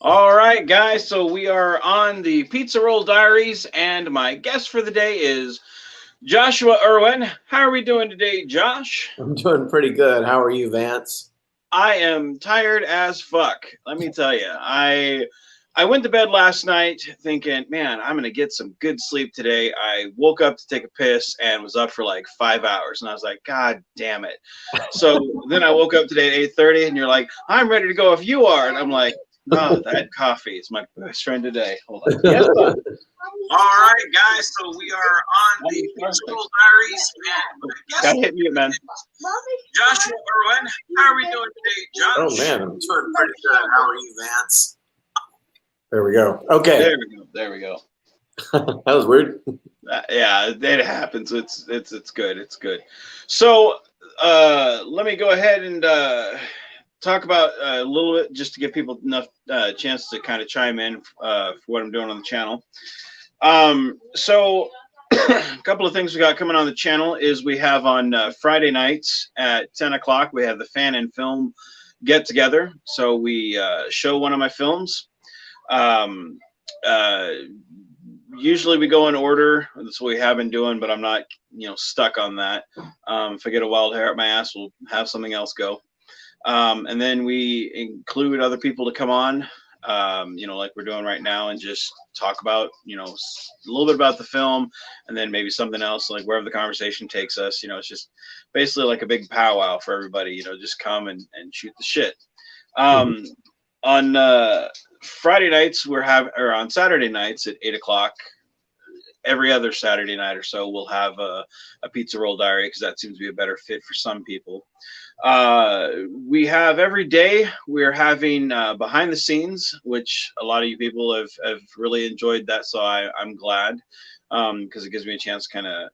All right, guys. So we are on the Pizza Roll Diaries, and my guest for the day is Joshua Irwin. How are we doing today, Josh? I'm doing pretty good. How are you, Vance? I am tired as fuck. Let me tell you. I went to bed last night thinking, man, I'm gonna get some good sleep today. I woke up to take a piss and was up for like 5 hours, and I was like, God damn it. So then I woke up today at 8:30, and you're like, I'm ready to go if you are, and I'm like, oh, that coffee is my best friend today. Hold on. Yes, bud. All right, guys. So we are on the Pizza Roll Diaries, and gotta hit mute, man. Joshua Irwin, how are we doing today, Oh Josh? man, I'm doing pretty good. How are you, Vance? There we go. Okay, There we go. There we go. that was weird. Yeah, it happens. It's good. It's good. So let me go ahead and talk about a little bit just to give people enough chance to kind of chime in for what I'm doing on the channel. So a couple of things we got coming on the channel is we have on Friday nights at 10 o'clock, we have the fan and film get together. So we show one of my films. Um, uh, Usually we go in order. That's what we have been doing, but I'm not, stuck on that. If I get a wild hair up my ass, we'll have something else go. And then we include other people to come on, like we're doing right now, and just talk about, a little bit about the film, and then maybe something else, like wherever the conversation takes us. It's just basically like a big powwow for everybody. Just come and shoot the shit. Um, on Friday nights or on Saturday nights at 8 o'clock. Every other Saturday night or so, we'll have a pizza roll diary because that seems to be a better fit for some people. We have every day we're having behind the scenes, which a lot of you people have really enjoyed that. So I'm glad because it gives me a chance to kind of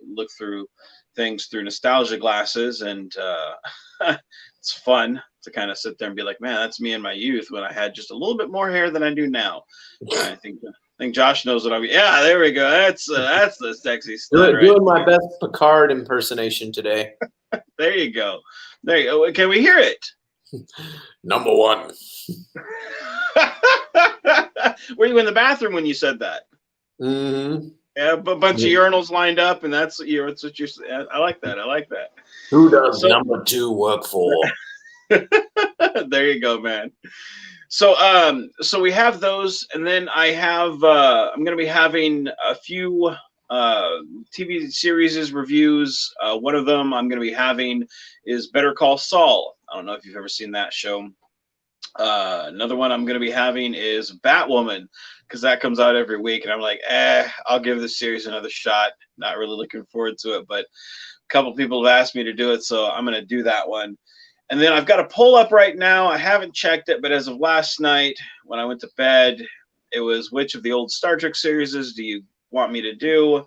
look through things through nostalgia glasses, and it's fun to kind of sit there and be like, man, that's me in my youth when I had just a little bit more hair than I do now. I think Josh knows what I'm. Yeah, there we go. That's the sexy stuff, right? Doing my best Picard impersonation today. There you go. There you go. Can we hear it? Number one. Were you in the bathroom when you said that? Mm-hmm. Yeah, a bunch of urinals lined up, and that's what you're. I like that. I like that. Who does So number two work for? there you go, man. So we have those, and then I have I'm going to be having a few TV series reviews. One of them I'm going to be having is Better Call Saul. I don't know if you've ever seen that show. Another one I'm going to be having is Batwoman, because that comes out every week, and I'm like, I'll give this series another shot. Not really looking forward to it, but a couple people have asked me to do it, so I'm going to do that one. And then I've got a poll up right now. I haven't checked it, but as of last night when I went to bed, it was which of the old Star Trek series do you want me to do?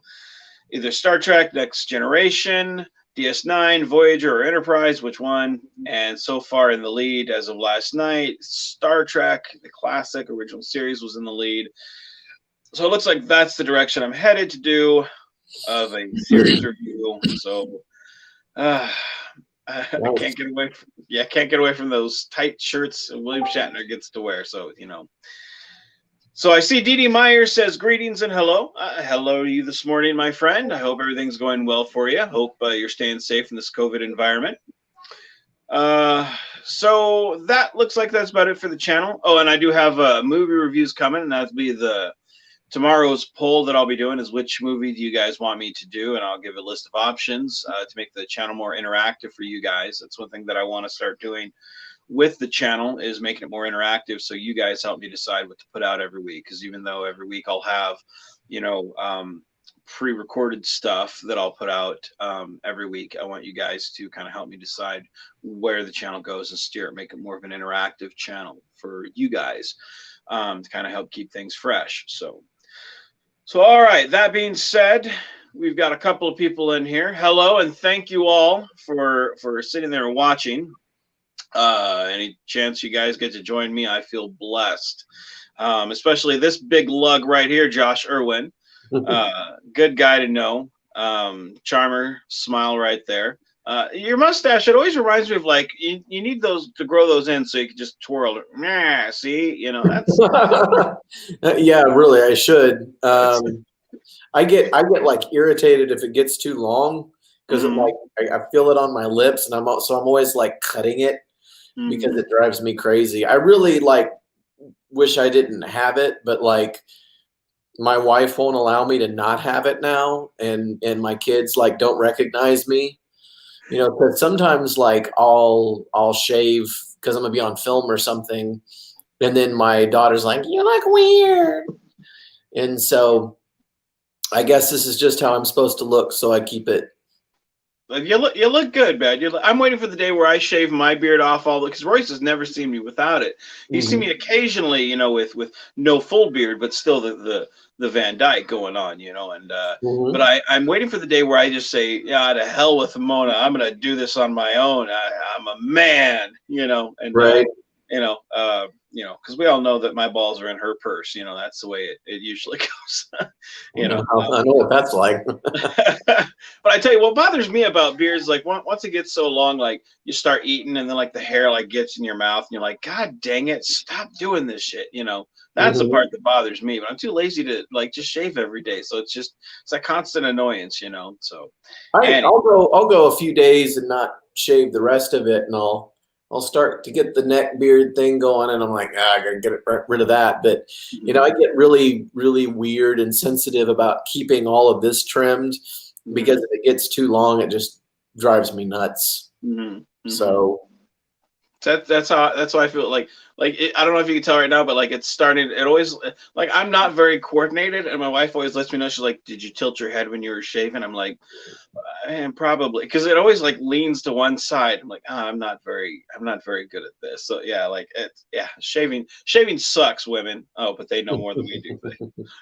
Either Star Trek Next Generation, DS9, Voyager, or Enterprise, which one? And so far in the lead as of last night, Star Trek, the classic original series, was in the lead. So it looks like that's the direction I'm headed to do of a series review. So I can't get away from can't get away from those tight shirts William Shatner gets to wear. So So I see Dee Dee Meyer says greetings and hello. Hello to you this morning, my friend. I hope everything's going well for you. Hope you're staying safe in this COVID environment. So that looks like that's about it for the channel. Oh, and I do have movie reviews coming, and that'll be tomorrow's poll that I'll be doing is which movie do you guys want me to do, and I'll give a list of options to make the channel more interactive for you guys. That's one thing that I want to start doing with the channel, is making it more interactive, so you guys help me decide what to put out every week. Because even though every week I'll have pre-recorded stuff that I'll put out every week, I want you guys to kind of help me decide where the channel goes and steer it, make it more of an interactive channel for you guys to kind of help keep things fresh. So, all right, that being said, we've got a couple of people in here. Hello, and thank you all for sitting there and watching. Any chance you guys get to join me, I feel blessed. Especially this big lug right here, Josh Irwin. Good guy to know. Charmer, smile right there. Your mustache, it always reminds me of like you need those to grow those in so you can just twirl it. Nah, see, you know, that's Yeah, really, I should. I get like irritated if it gets too long because Mhm, I feel it on my lips, and I'm always like cutting it because mhm. it drives me crazy. I really like wish I didn't have it, but like my wife won't allow me to not have it now, and my kids like don't recognize me, you know, because sometimes like I'll shave because I'm gonna be on film or something, and then my daughter's like, "You look weird," and so I guess this is just how I'm supposed to look, so I keep it. Like, you look good, man. I'm waiting for the day where I shave my beard off all the because Royce has never seen me without it. He's seen Mhm. me occasionally, you know, with no full beard, but still the Van Dyke going on, you know. And but Mhm. I'm waiting for the day where I just say, yeah, to hell with Mona. I'm gonna do this on my own. I'm a man, you know, and Right. you know, because we all know that my balls are in her purse. You know, that's the way it usually goes. You know. I know what that's like. But I tell you what bothers me about beers, like once it gets so long, like you start eating and then like the hair like gets in your mouth and you're like, God dang it, stop doing this shit. You know, that's the Mhm. part that bothers me. But I'm too lazy to like just shave every day, so it's a constant annoyance, you know. So, anyway, I'll go a few days and not shave the rest of it, and I'll start to get the neck beard thing going, and I'm like, I gotta get rid of that. But you know, I get really weird and sensitive about keeping all of this trimmed because mm-hmm, if it gets too long, it just drives me nuts. mm-hmm, mm-hmm. So That's how I feel I don't know if you can tell right now, but like it's starting. It always like I'm not very coordinated, and my wife always lets me know. She's like, "Did you tilt your head when you were shaving?" I'm like, and probably because it always like leans to one side. I'm like, I'm not very good at this. So yeah, like yeah, shaving sucks, women. Oh, but they know more than we do. But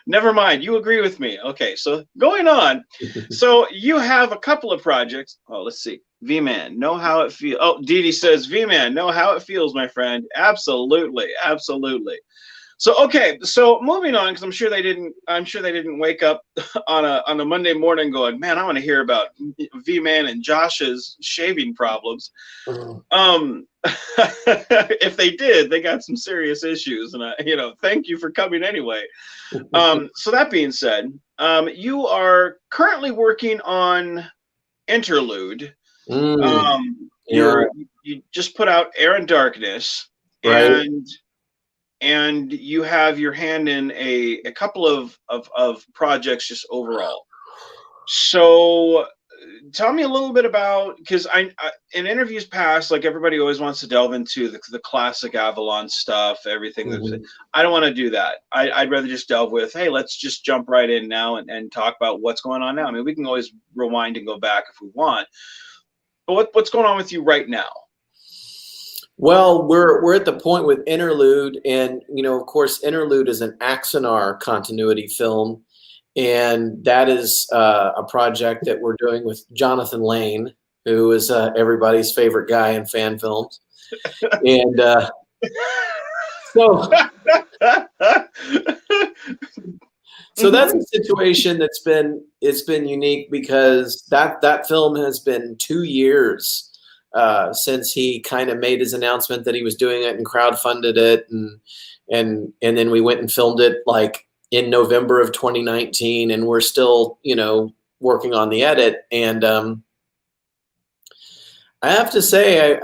never mind. You agree with me. Okay, so going on. So you have a couple of projects. Oh, let's see. V-Man, know how it feels. Oh, Dee Dee says, V-Man, know how it feels, my friend. Absolutely, absolutely. So okay, so moving on because I'm sure they didn't wake up on a Monday morning going, man, I want to hear about V-Man and Josh's shaving problems. If they did, they got some serious issues, and you know, thank you for coming anyway. So that being said, you are currently working on Interlude. mm, yeah, You just put out Air and Darkness, right. and you have your hand in a couple of projects just overall. So tell me a little bit about because I in interviews past, like everybody always wants to delve into the classic Avalon stuff, everything that's. Mhm. I don't want to do that. I'd rather just delve with, hey, let's just jump right in now and talk about what's going on now. I mean, we can always rewind and go back if we want, but what's going on with you right now? Well, we're at the point with Interlude, and you know, of course, Interlude is an Axonar continuity film, and that is a project that we're doing with Jonathan Lane, who is everybody's favorite guy in fan films, and so that's a Mhm. situation it's been unique because that film has been 2 years since he kind of made his announcement that he was doing it and crowdfunded it, and then we went and filmed it like in November of 2019, and we're still, you know, working on the edit. And I have to say,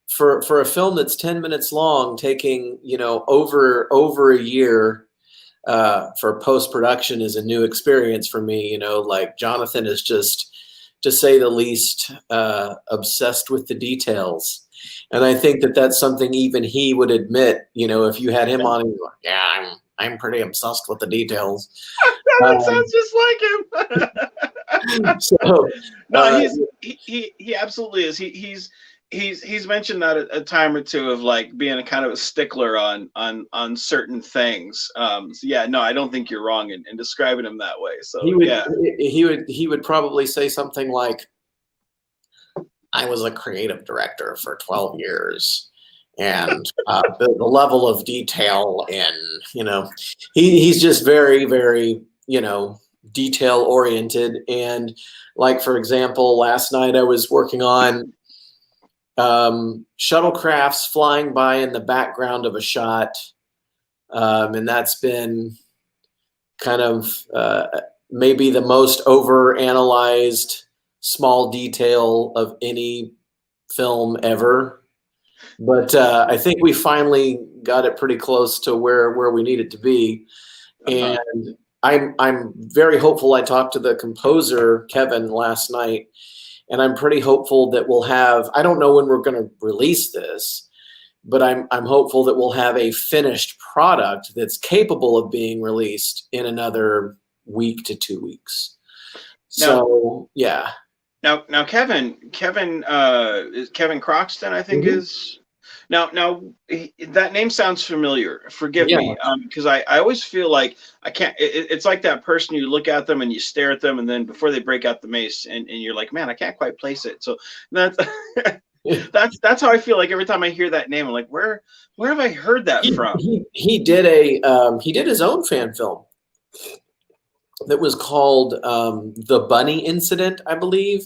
for a film that's 10 minutes long, taking, you know, over a year for post production is a new experience for me. You know, like Jonathan is just, to say the least, obsessed with the details, and I think that that's something even he would admit. You know, if you had him on, he's like, yeah, I'm pretty obsessed with the details. That Um, sounds just like him. so. No, Uh, he absolutely is. He's mentioned that a time or two of like being a kind of a stickler on certain things. So yeah, no, I don't think you're wrong in describing him that way. So he would yeah. he would probably say something like, I was a creative director for 12 years, and the level of detail, and you know, he's just very, you know, detail oriented. And like, for example, last night I was working on shuttlecrafts flying by in the background of a shot. And that's been kind of maybe the most over analyzed small detail of any film ever. But I think we finally got it pretty close to where we need it to be. Uh-huh. And I'm very hopeful. I talked to the composer, Kevin, last night, and I'm pretty hopeful that we'll have, I don't know when we're going to release this, but I'm hopeful that we'll have a finished product that's capable of being released in another week to 2 weeks. So yeah. Now Kevin is Kevin Croxton, I think is that name sounds familiar. Forgive Yeah. me, because I always feel like I can't. It's like that person you look at them and you stare at them, and then before they break out the mace, and you're like, man, I can't quite place it. So that's that's how I feel like every time I hear that name. I'm like, where have I heard that from? He did he did his own fan film that was called The Bunny Incident, I believe,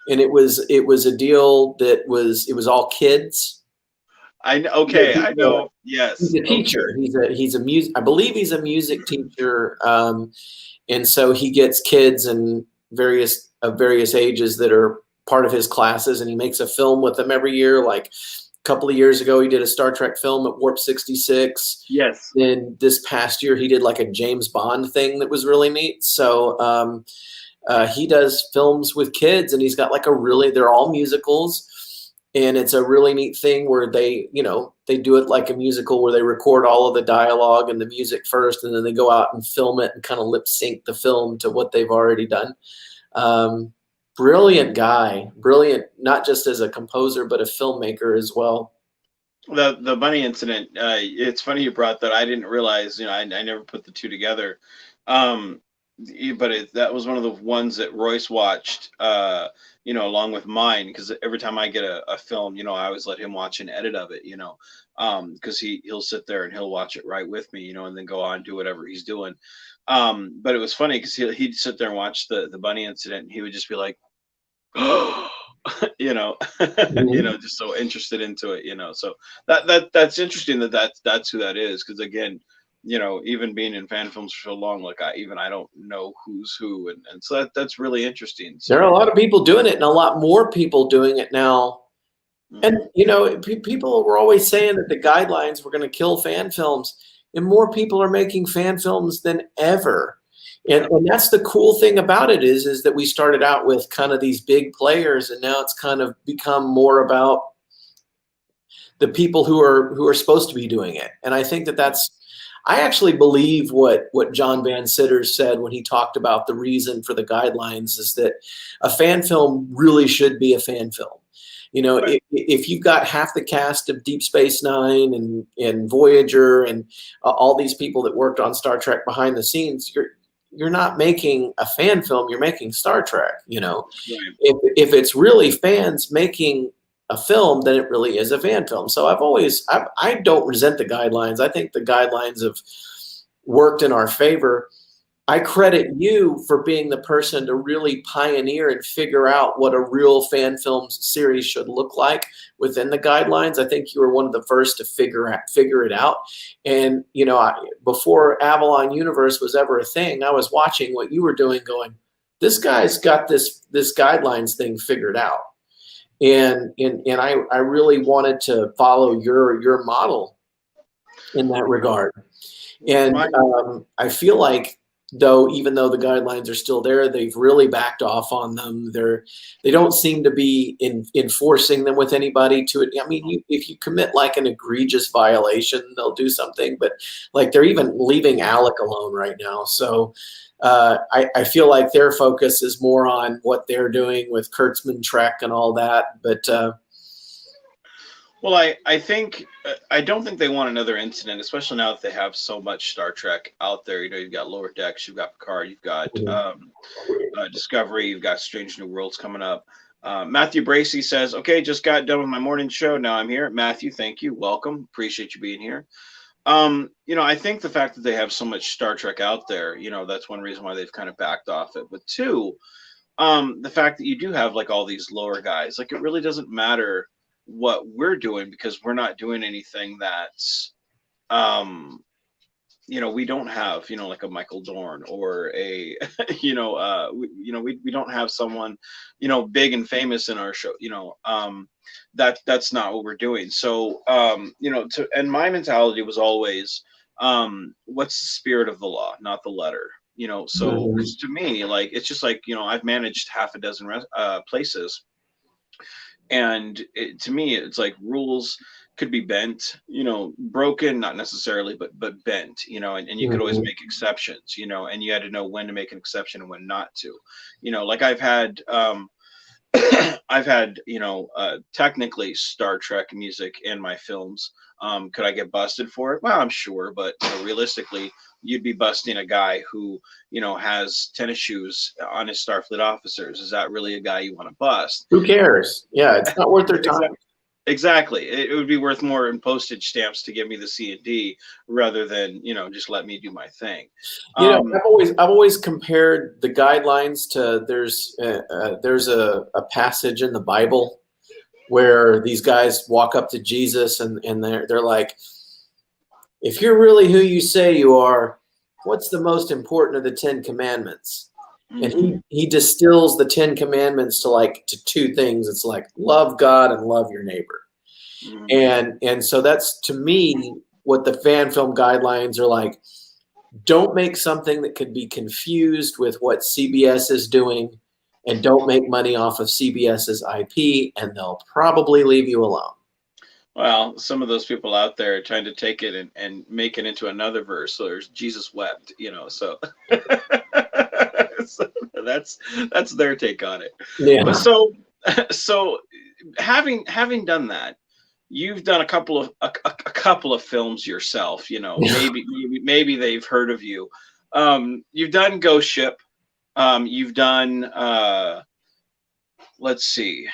and it was a deal that it was all kids. I know. Yes, he's a teacher. Okay. He's a music. I believe he's a music teacher, and so he gets kids and various ages that are part of his classes, and he makes a film with them every year. Like a couple of years ago, he did a Star Trek film at Warp 66. Yes. Then this past year, he did like a James Bond thing that was really neat. So he does films with kids, and he's got like they're all musicals. And it's a really neat thing where they do it like a musical where they record all of the dialogue and the music first, and then they go out and film it and kind of lip sync the film to what they've already done. Brilliant guy, brilliant, not just as a composer, but a filmmaker as well. The Bunny Incident. It's funny you brought that. I didn't realize. I never put the two together. But that was one of the ones that Royce watched. Along with mine, because every time I get a film, I always let him watch an edit of it. Because he'll sit there and he'll watch it right with me. And then go on and do whatever he's doing. But it was funny because he'd sit there and watch the Bunny Incident, and he would just be like, just so interested into it. So that's interesting that's who that is, because again, even being in fan films for so long, like I don't know who's who, and so that's really interesting. So, there are a lot of people doing it, and a lot more people doing it now. And people were always saying that the guidelines were going to kill fan films, and more people are making fan films than ever. And that's the cool thing about it is that we started out with kind of these big players, and now it's kind of become more about the people who are supposed to be doing it. And I think I actually believe what John Van Citters said when he talked about the reason for the guidelines is that a fan film really should be a fan film. If you've got half the cast of Deep Space Nine and Voyager and all these people that worked on Star Trek behind the scenes, you're not making a fan film, you're making Star Trek. Right. If it's really fans making a film, then it really is a fan film. So I don't resent the guidelines. I think the guidelines have worked in our favor. I credit you for being the person to really pioneer and figure out what a real fan film series should look like within the guidelines. I think you were one of the first to figure it out. And, before Avalon Universe was ever a thing, I was watching what you were doing going, this guy's got this guidelines thing figured out. And I really wanted to follow your model in that regard. And I feel like, even though the guidelines are still there, they've really backed off on them. They don't seem to be enforcing them with anybody to it. I mean, if you commit like an egregious violation, they'll do something, but like they're even leaving Alec alone right now. So I feel like their focus is more on what they're doing with Kurtzman Trek and all that. But well, I think I don't think they want another incident, especially now that they have so much Star Trek out there. You've got Lower Decks, you've got Picard, you've got Discovery, you've got Strange New Worlds coming up. Matthew Bracey says, "Okay, just got done with my morning show. Now I'm here." Matthew, thank you, welcome, appreciate you being here. I think the fact that they have so much Star Trek out there, that's one reason why they've kind of backed off it. But two, the fact that you do have like all these lower guys, like it really doesn't matter what we're doing because we're not doing anything that's we don't have, like a Michael Dorn or a, we don't have someone, big and famous in our show, that's not what we're doing. So, and my mentality was always, what's the spirit of the law, not the letter, so, because to me, like, it's just like, I've managed half a dozen places. And to me, it's like rules could be bent, broken, not necessarily, but bent, and you could always make exceptions, and you had to know when to make an exception and when not to, like I've had, technically Star Trek music in my films. Could I get busted for it? Well, I'm sure, but realistically, you'd be busting a guy who, has tennis shoes on his Starfleet officers. Is that really a guy you want to bust? Who cares? Yeah, it's not worth their time. Exactly. It would be worth more in postage stamps to give me the C and D rather than, just let me do my thing. I've always compared the guidelines to there's a passage in the Bible where these guys walk up to Jesus and they're like, if you're really who you say you are, what's the most important of the 10 commandments? And he distills the 10 commandments to two things. It's like love God and love your neighbor. And so that's, to me, what the fan film guidelines are like. Don't make something that could be confused with what CBS is doing, and don't make money off of CBS's IP, and they'll probably leave you alone. Well, some of those people out there are trying to take it and make it into another verse. So there's Jesus wept, so. So that's their take on it. Yeah. But so having done that, you've done a couple of films yourself. Maybe they've heard of you. You've done Ghost Ship. You've done. Let's see.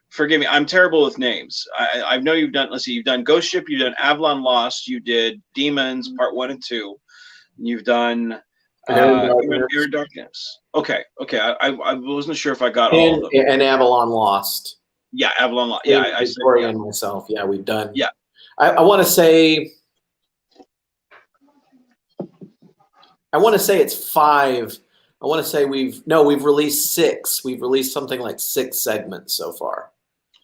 Forgive me, I'm terrible with names. I know you've done. Let's see. You've done Ghost Ship. You've done Avalon Lost. You did Demons Part 1 and 2. You've done. Your Darkness. Okay. I wasn't sure if I got all of them. And Avalon Lost. Yeah, Avalon Lost. Yeah, I said and myself. Yeah, we've done. Yeah. I want to say. It's 5. I want to say we've released 6. We've released something like 6 segments so far.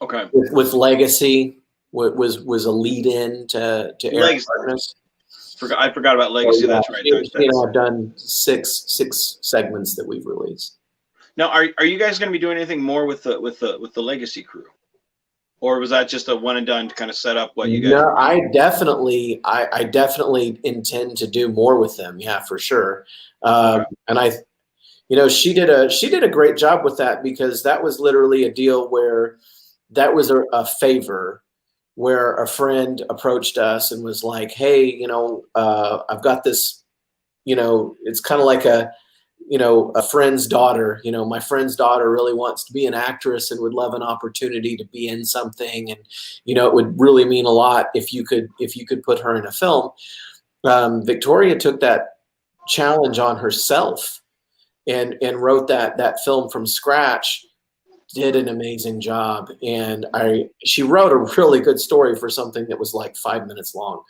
Okay. With Legacy was a lead in to Legacy. I forgot about Legacy. Oh, yeah. That's right. I've done six segments that we've released. Now, are you guys going to be doing anything more with the Legacy crew, or was that just a one and done to kind of set up what you guys? No, I definitely intend to do more with them. Yeah, for sure. And she did a great job with that, because that was literally a deal where that was a favor. Where a friend approached us and was like, hey, I've got this, it's kind of like a friend's daughter, my friend's daughter really wants to be an actress and would love an opportunity to be in something. And, it would really mean a lot if you could put her in a film. Victoria took that challenge on herself and wrote that film from scratch. Did an amazing job, and she wrote a really good story for something that was like 5 minutes long,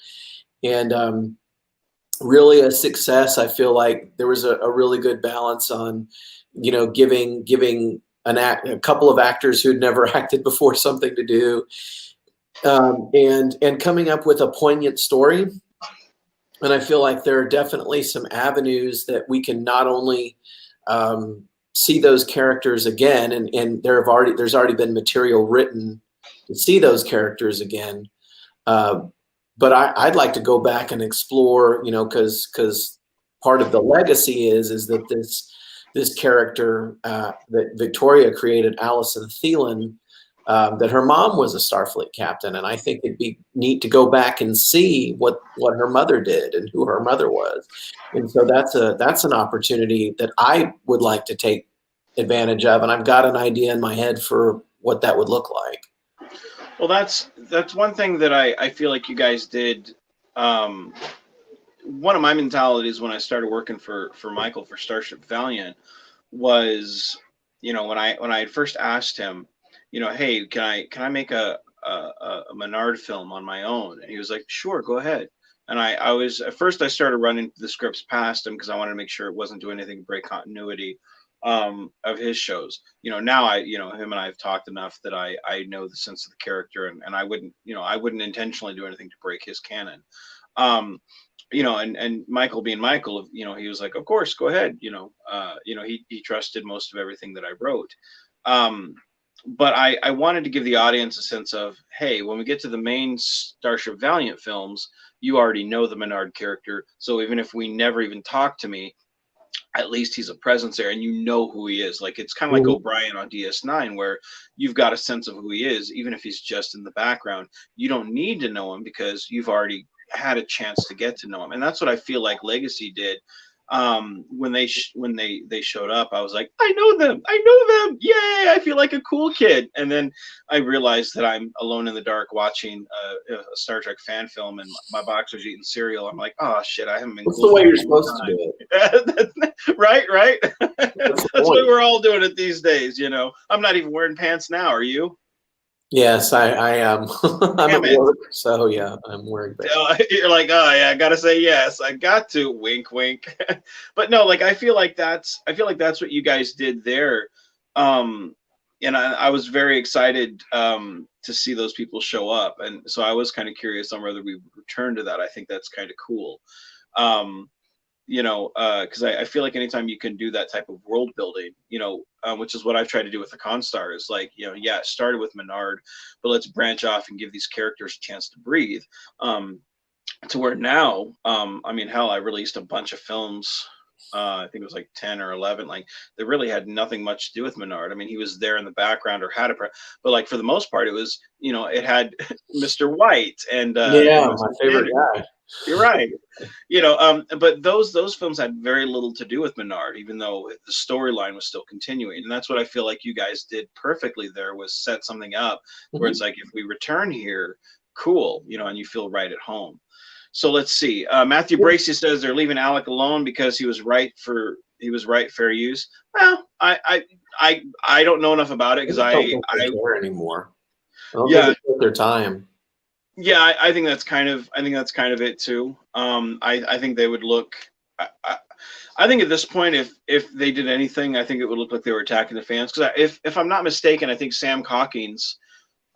and really a success. I feel like there was a really good balance on, giving a couple of actors who'd never acted before something to do, and coming up with a poignant story. And I feel like there are definitely some avenues that we can not only see those characters again, and there's already been material written to see those characters again. But I'd like to go back and explore, because part of the legacy is that this character that Victoria created, Allison Thielen, that her mom was a Starfleet captain, and I think it'd be neat to go back and see what her mother did and who her mother was. And so that's an opportunity that I would like to take advantage of, and I've got an idea in my head for what that would look like. Well, that's one thing that I feel like you guys did one of my mentalities when I started working for Michael for Starship Valiant was, when I had first asked him, hey, can I make a Menard film on my own? And he was like, sure, go ahead. And I was at first I started running the scripts past him because I wanted to make sure it wasn't doing anything to break continuity of his shows. Now him and I have talked enough that I know the sense of the character, and I wouldn't intentionally do anything to break his canon. And Michael being Michael, he was like, of course, go ahead. He trusted most of everything that I wrote. But I wanted to give the audience a sense of, hey, when we get to the main Starship Valiant films, you already know the Menard character. So even if we never even talk to me, at least he's a presence there and you know who he is. Like, it's kind of like O'Brien on DS9, where you've got a sense of who he is, even if he's just in the background. You don't need to know him because you've already had a chance to get to know him. And that's what I feel like Legacy did. When they showed up, I was like, I know them, yay, I feel like a cool kid. And then I realized that I'm alone in the dark watching a Star Trek fan film, and my boxer's eating cereal. I'm like, oh shit, I haven't been That's cool the way you're supposed to do it. right that's what we're all doing it these days. I'm not even wearing pants now. Are you? Yes, I am. I'm at work, so yeah, I'm wearing pants. You're like, oh yeah, I gotta say yes. I got to, wink, wink. But no, like I feel like that's what you guys did there. And I was very excited to see those people show up, and so I was kind of curious on whether we would return to that. I think that's kind of cool. Because I feel like anytime you can do that type of world building, which is what I've tried to do with the Constar, is like, yeah, it started with Menard, but let's branch off and give these characters a chance to breathe. To where now, hell, I released a bunch of films. I think it was like 10 or 11. Like, they really had nothing much to do with Menard. I mean, he was there in the background or had but like for the most part, it was, it had Mr. White and yeah, my favorite guy. You're right. But those films had very little to do with Menard, even though the storyline was still continuing. And that's what I feel like you guys did perfectly there, was set something up where it's like, if we return here, cool, and you feel right at home. So let's see. Matthew Bracey says they're leaving Alec alone because he was right fair use. Well, I don't know enough about it because I don't care anymore. I don't think they took their time. Yeah, I think that's kind of it too. I think they would look. I think at this point, if they did anything, I think it would look like they were attacking the fans. Because if I'm not mistaken, I think Sam Hawkins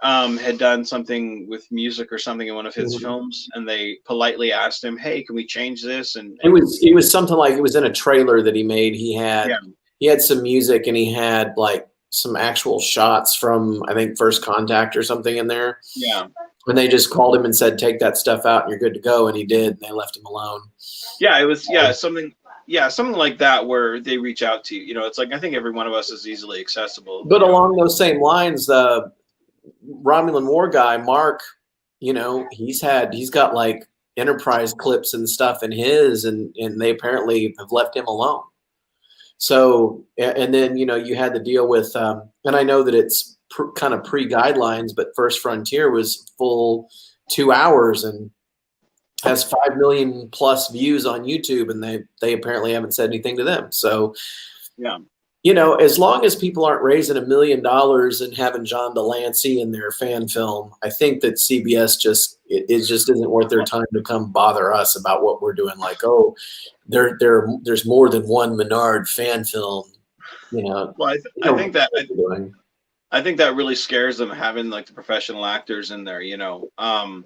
had done something with music or something in one of his films, and they politely asked him, "Hey, can we change this?" And it was something like, it was in a trailer that he made. He had some music, and he had like some actual shots from, I think, First Contact or something in there. Yeah. And they just called him and said, take that stuff out and you're good to go. And he did. And they left him alone. Yeah, it was something like that, where they reach out to you. It's like, I think every one of us is easily accessible. But along those same lines, the Romulan War guy, Mark, he's got like Enterprise clips and stuff in his, and they apparently have left him alone. So, and then, you had the deal with, and I know that it's kind of pre-guidelines, but First Frontier was full 2 hours and has 5 million plus views on YouTube, and they apparently haven't said anything to them. So, yeah, as long as people aren't raising $1 million and having John Delancey in their fan film, I think that CBS just isn't worth their time to come bother us about what we're doing. Like, oh, there's more than one Menard fan film. Well, I think that really scares them, having like the professional actors in there. I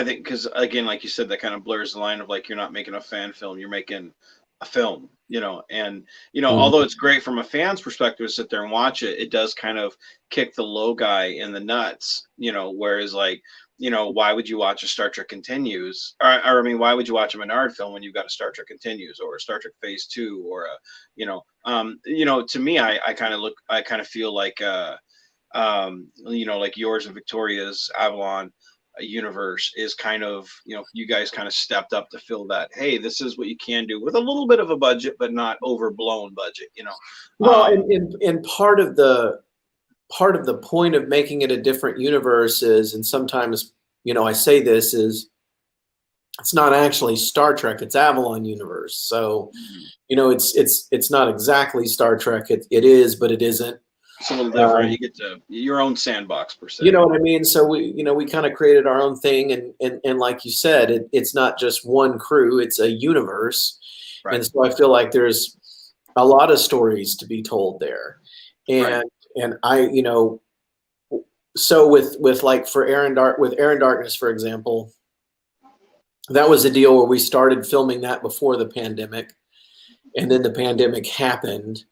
think, because again, like you said, that kind of blurs the line of like, you're not making a fan film, you're making a film. Although it's great from a fan's perspective to sit there and watch it, it does kind of kick the low guy in the nuts. Whereas like, why would you watch a Star Trek Continues? Or why would you watch a Menard film when you've got a Star Trek Continues or a Star Trek Phase 2 or to me, I kind of feel like, like yours and Victoria's Avalon Universe is kind of, you guys kind of stepped up to fill that. Hey, this is what you can do with a little bit of a budget, but not overblown budget. Well, and part of the point of making it a different universe is, and sometimes, I say this, is it's not actually Star Trek, it's Avalon Universe. So, you know, it's not exactly Star Trek. It is, but it isn't. It's a little different. You get to your own sandbox per You se. know what I mean? So we kind of created our own thing, and like you said, it's not just one crew; it's a universe, Right. and so I feel like there's a lot of stories to be told there, Right. and I, you know, so with like for Aaron Darkness, for example, that was a deal where we started filming that before the pandemic, and then the pandemic happened,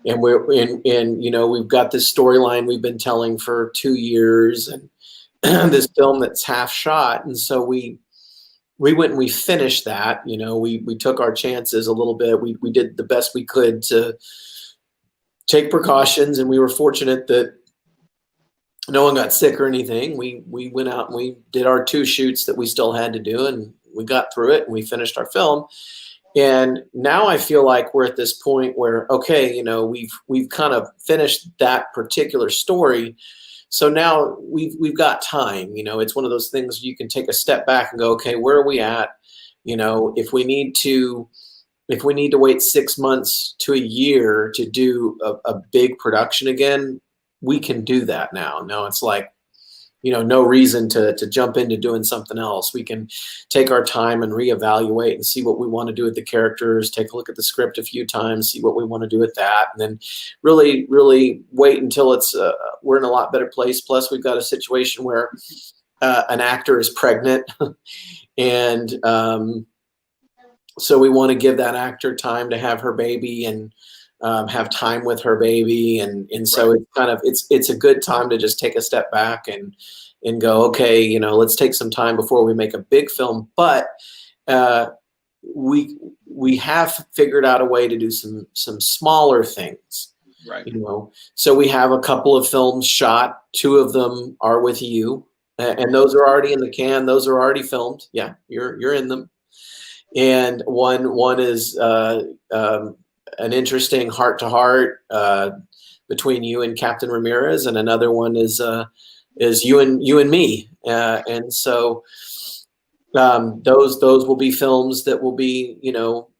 and we're in you know, we've got this storyline we've been telling for 2 years, and this film that's half shot, and so we went and we finished that. You know, we took our chances a little bit. We did the best we could to take precautions, and we were fortunate that no one got sick or anything. We went out and we did our 2 shoots that we still had to do, and we got through it and we finished our film. And now I feel like we're at this point where, okay, you know, we've kind of finished that particular story. So now we've got time. You know, it's one of those things you can take a step back and go, okay, where are we at? You know, if we need to wait 6 months to a year to do a big production again, we can do that now. Now it's like, you know, no reason to jump into doing something else. We can take our time and reevaluate and see what we want to do with the characters, take a look at the script a few times, see what we want to do with that, and then really wait until it's we're in a lot better place. Plus, we've got a situation where an actor is pregnant, and so we want to give that actor time to have her baby and have time with her baby, and so Right. it's kind of it's a good time to just take a step back and go, okay, you know, let's take some time before we make a big film. But uh, we have figured out a way to do some smaller things, Right. you know. So we have a couple of films shot. 2 of them are with you, and those are already in the can. Those are already filmed. Yeah, you're in them. And one is an interesting heart to heart between you and Captain Ramirez, and another one is you and me. And so those will be films that will be, you know,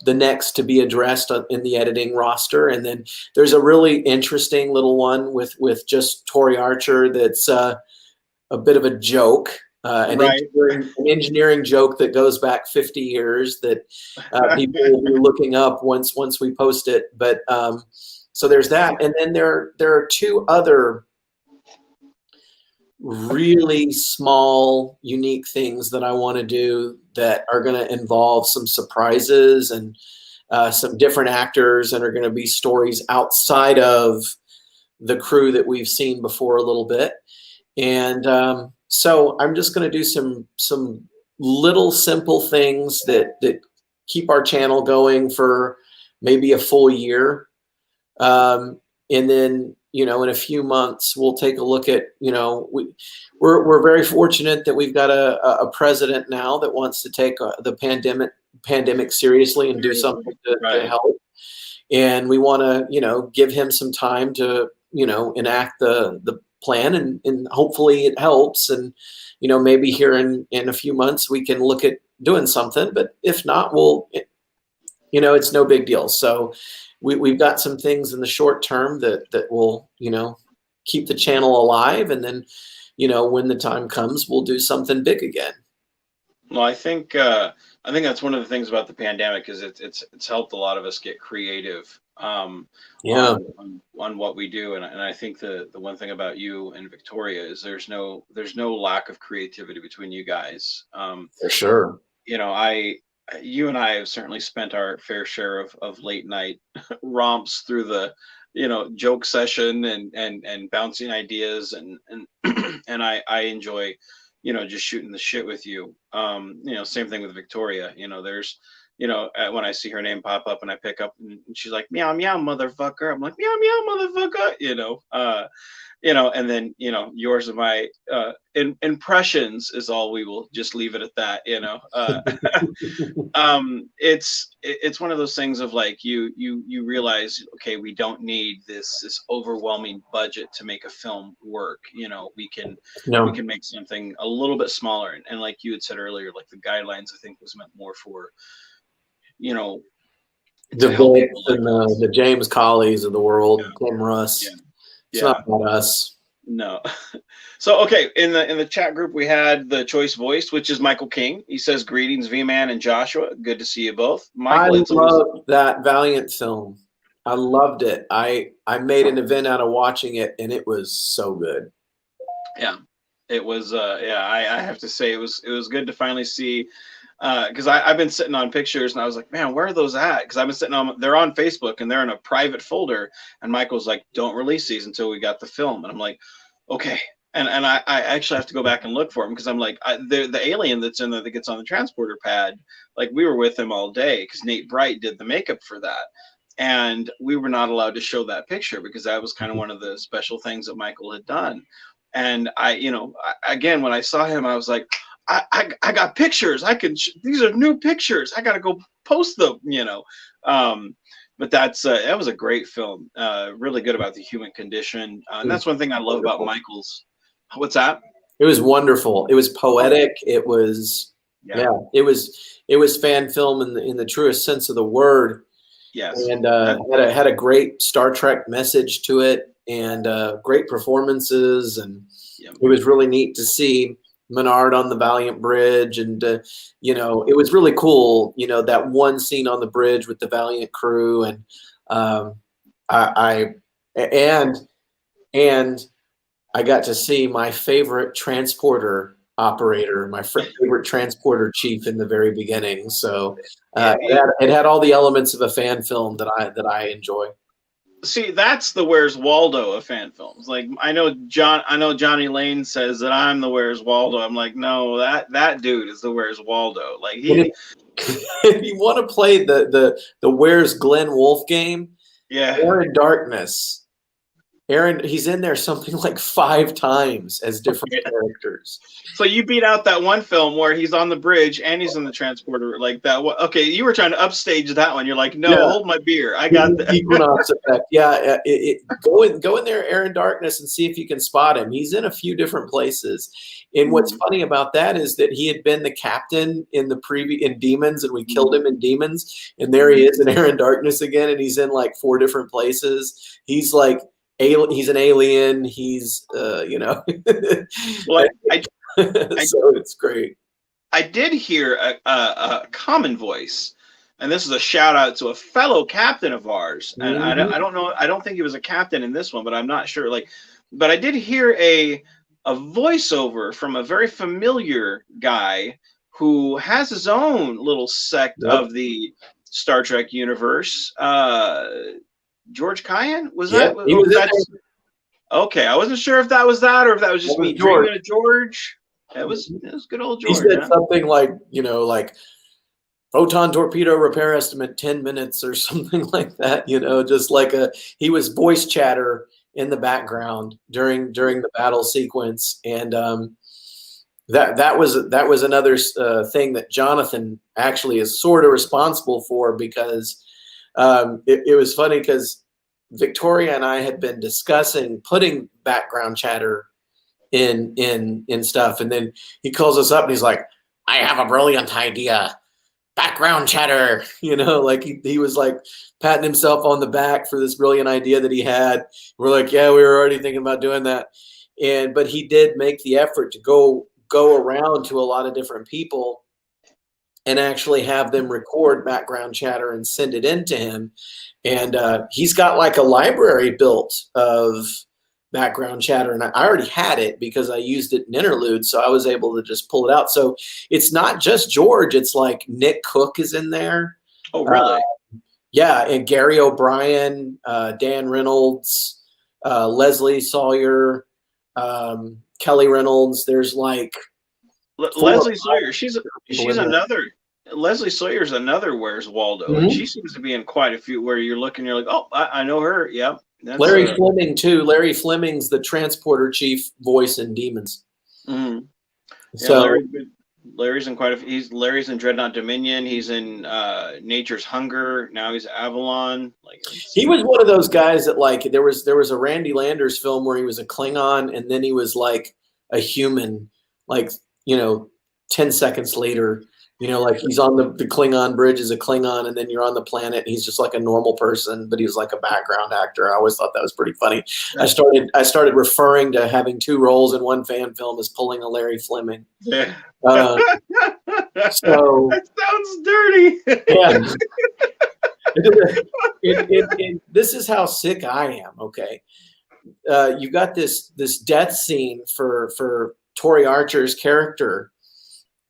the next to be addressed in the editing roster. And then there's a really interesting little one with just Tori Archer that's a bit of a joke, Right. an engineering joke that goes back 50 years that people will be looking up once we post it. But so there's that, and then there are 2 other really small, unique things that I want to do that are going to involve some surprises and some different actors, and are going to be stories outside of the crew that we've seen before a little bit. And so I'm just going to do some little simple things that keep our channel going for maybe a full year, and then, you know, in a few months we'll take a look at, you know, we're very fortunate that we've got a president now that wants to take the pandemic seriously and do something to Right. help, and we want to, you know, give him some time to, you know, enact the plan, and hopefully it helps. And, you know, maybe here in a few months we can look at doing something, but if not, you know, it's no big deal. So we've got some things in the short term that will, you know, keep the channel alive, and then, you know, when the time comes, we'll do something big again. Well, I think that's one of the things about the pandemic is it's helped a lot of us get creative Yeah, on what we do, and I think the one thing about you and Victoria is there's no lack of creativity between you guys. for sure. You know, you and I have certainly spent our fair share of late night romps through the, you know, joke session and bouncing ideas, and and I enjoy, you know, just shooting the shit with you. You know, same thing with Victoria. You know, there's, you know, when I see her name pop up and I pick up and she's like, meow meow motherfucker, I'm like, meow meow motherfucker. and then yours and my impressions is all. We will just leave it at that. It's one of those things of like you realize, okay, we don't need this overwhelming budget to make a film work. We can make something a little bit smaller, and like you had said earlier, like the guidelines I think was meant more for the Volts and the James Collies of the world, Tim Russ. Yeah. It's not about us. No. So okay, in the chat group we had the choice voice, which is Michael King. He says, "Greetings, V-Man and Joshua. Good to see you both." Michael, I loved that Valiant film. I loved it. I made an event out of watching it, and it was so good. Yeah, it was. I have to say it was good to finally see. Because I've been sitting on pictures and I was like, man, where are those at? Because I've been sitting on, they're on Facebook and they're in a private folder. And Michael's like, don't release these until we got the film. And I'm like, okay. And I actually have to go back and look for them because I'm like, the alien that's in there that gets on the transporter pad, like we were with him all day because Nate Bright did the makeup for that. And we were not allowed to show that picture because that was kind of one of the special things that Michael had done. And again, when I saw him, I was like, I got pictures. These are new pictures. I got to go post them, But that was a great film. Really good about the human condition. And that's one thing I love about Michael's. What's that? It was wonderful. It was poetic. It was, it was fan film in the truest sense of the word. Yes. And had a great Star Trek message to it and great performances. And it was really neat to see Menard on the Valiant Bridge, and it was really cool. That one scene on the bridge with the Valiant crew, and I got to see my favorite transporter operator, my favorite transporter chief in the very beginning. So it had all the elements of a fan film that I enjoy. See, that's the Where's Waldo of fan films. Like I know Johnny Lane says that I'm the Where's Waldo. I'm like, no, that dude is the Where's Waldo. Like if you want to play the Where's Glenn Wolf game, Aaron Darkness. Aaron, he's in there something like 5 times as different characters. So you beat out that one film where he's on the bridge and he's in the transporter like that. Okay, you were trying to upstage that one. You're like, no, hold my beer. I got that. Equinox effect. Yeah, go in there, Aaron Darkness, and see if you can spot him. He's in a few different places. And what's funny about that is that he had been the captain in in Demons, and we killed him in Demons. And there he is in Aaron Darkness again, and he's in like 4 different places. He's like he's an alien. He's well, so it's great. I did hear a common voice, and this is a shout out to a fellow captain of ours. And I don't know. I don't think he was a captain in this one, but I'm not sure. But I did hear a voiceover from a very familiar guy who has his own little sect of the Star Trek universe. George Kyan? Was that? Okay, I wasn't sure if that was that or if that was just me dreaming of George. It was good old George. He said something like, photon torpedo repair estimate 10 minutes or something like that. Just like he was voice chatter in the background during the battle sequence, and that was another thing that Jonathan actually is sort of responsible for, because it was funny because Victoria and I had been discussing putting background chatter in stuff, and then he calls us up and he's like, I have a brilliant idea. Background chatter, like he was like patting himself on the back for this brilliant idea that he had. We're like, yeah, we were already thinking about doing that. But he did make the effort to go around to a lot of different people and actually have them record background chatter and send it in to him. And he's got like a library built of background chatter, and I already had it because I used it in interlude, so I was able to just pull it out. So it's not just George, it's like Nick Cook is in there. Oh, really? Yeah, and Gary O'Brien, Dan Reynolds, Leslie Sawyer, Kelly Reynolds. There's like Leslie Sawyer. She's another Leslie Sawyer's another Where's Waldo, and Mhm. she seems to be in quite a few where you're looking, you're like, oh, I know her. Yep, that's Larry Fleming too. Larry Fleming's the transporter chief voice in Demons. mhm. Yeah, So Larry's in quite a few. Larry's in Dreadnought Dominion. He's in Nature's Hunger. Now he's Avalon. Like he was one of those guys that like there was a Randy Landers film where he was a Klingon and then he was like a human, like 10 seconds later, like he's on the Klingon bridge as a Klingon and then you're on the planet and he's just like a normal person, but he was like a background actor. I always thought that was pretty funny. I started referring to having two roles in one fan film as pulling a Larry Fleming. yeah. Uh, so That sounds dirty. yeah. This is how sick I am. Okay, you got this death scene for Tori Archer's character,